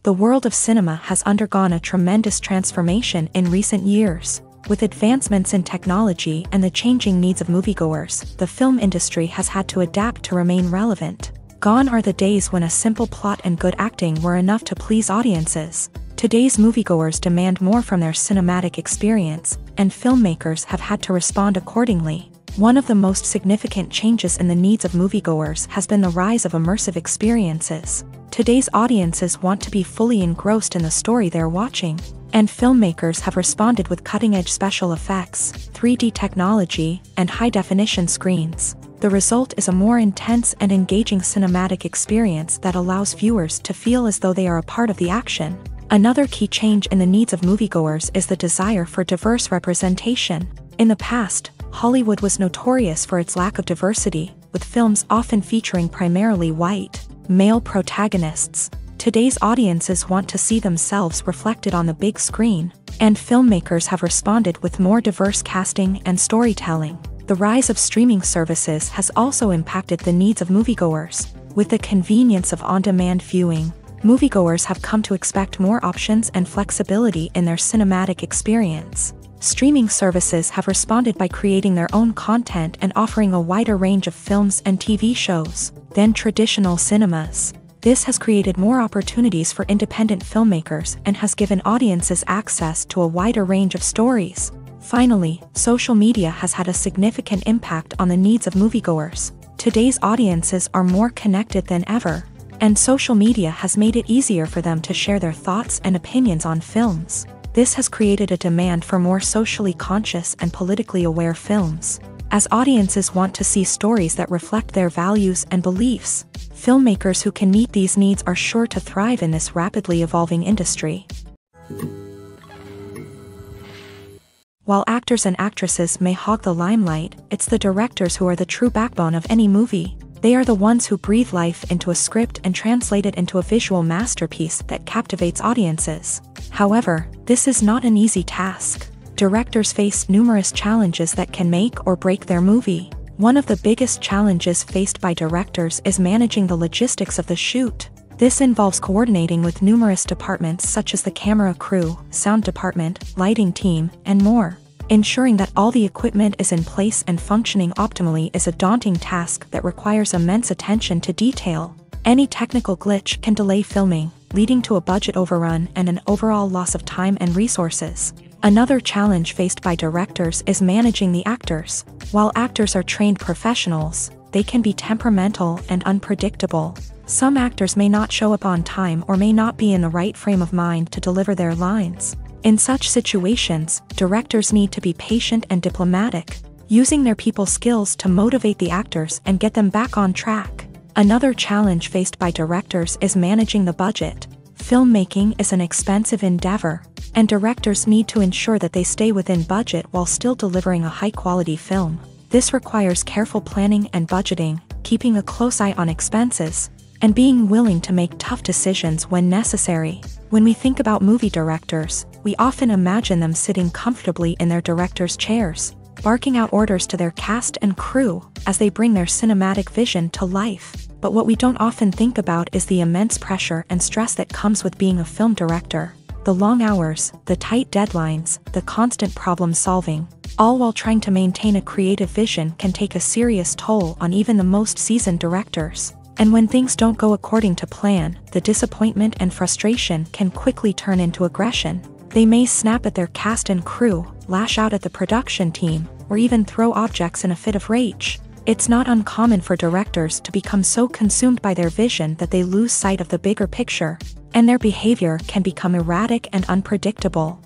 The world of cinema has undergone a tremendous transformation in recent years. With advancements in technology and the changing needs of moviegoers, the film industry has had to adapt to remain relevant. Gone are the days when a simple plot and good acting were enough to please audiences. Today's moviegoers demand more from their cinematic experience, and filmmakers have had to respond accordingly. One of the most significant changes in the needs of moviegoers has been the rise of immersive experiences. Today's audiences want to be fully engrossed in the story they're watching, and filmmakers have responded with cutting-edge special effects, 3D technology, and high-definition screens. The result is a more intense and engaging cinematic experience that allows viewers to feel as though they are a part of the action. Another key change in the needs of moviegoers is the desire for diverse representation. In the past, Hollywood was notorious for its lack of diversity, with films often featuring primarily white, male protagonists. Today's audiences want to see themselves reflected on the big screen, and filmmakers have responded with more diverse casting and storytelling. The rise of streaming services has also impacted the needs of moviegoers. With the convenience of on-demand viewing, moviegoers have come to expect more options and flexibility in their cinematic experience. Streaming services have responded by creating their own content and offering a wider range of films and TV shows than traditional cinemas. This has created more opportunities for independent filmmakers and has given audiences access to a wider range of stories. Finally, social media has had a significant impact on the needs of moviegoers. Today's audiences are more connected than ever, and social media has made it easier for them to share their thoughts and opinions on films. This has created a demand for more socially conscious and politically aware films. As audiences want to see stories that reflect their values and beliefs, filmmakers who can meet these needs are sure to thrive in this rapidly evolving industry. While actors and actresses may hog the limelight, it's the directors who are the true backbone of any movie. They are the ones who breathe life into a script and translate it into a visual masterpiece that captivates audiences. However, this is not an easy task. Directors face numerous challenges that can make or break their movie. One of the biggest challenges faced by directors is managing the logistics of the shoot. This involves coordinating with numerous departments such as the camera crew, sound department, lighting team, and more. Ensuring that all the equipment is in place and functioning optimally is a daunting task that requires immense attention to detail. Any technical glitch can delay filming, leading to a budget overrun and an overall loss of time and resources. Another challenge faced by directors is managing the actors. While actors are trained professionals, they can be temperamental and unpredictable. Some actors may not show up on time or may not be in the right frame of mind to deliver their lines. In such situations, directors need to be patient and diplomatic, using their people skills to motivate the actors and get them back on track. Another challenge faced by directors is managing the budget. Filmmaking is an expensive endeavor, and directors need to ensure that they stay within budget while still delivering a high-quality film. This requires careful planning and budgeting, keeping a close eye on expenses, and being willing to make tough decisions when necessary. When we think about movie directors, we often imagine them sitting comfortably in their director's chairs, barking out orders to their cast and crew as they bring their cinematic vision to life. But what we don't often think about is the immense pressure and stress that comes with being a film director. The long hours, the tight deadlines, the constant problem solving, all while trying to maintain a creative vision can take a serious toll on even the most seasoned directors. And when things don't go according to plan, the disappointment and frustration can quickly turn into aggression. They may snap at their cast and crew, lash out at the production team, or even throw objects in a fit of rage. It's not uncommon for directors to become so consumed by their vision that they lose sight of the bigger picture, and their behavior can become erratic and unpredictable.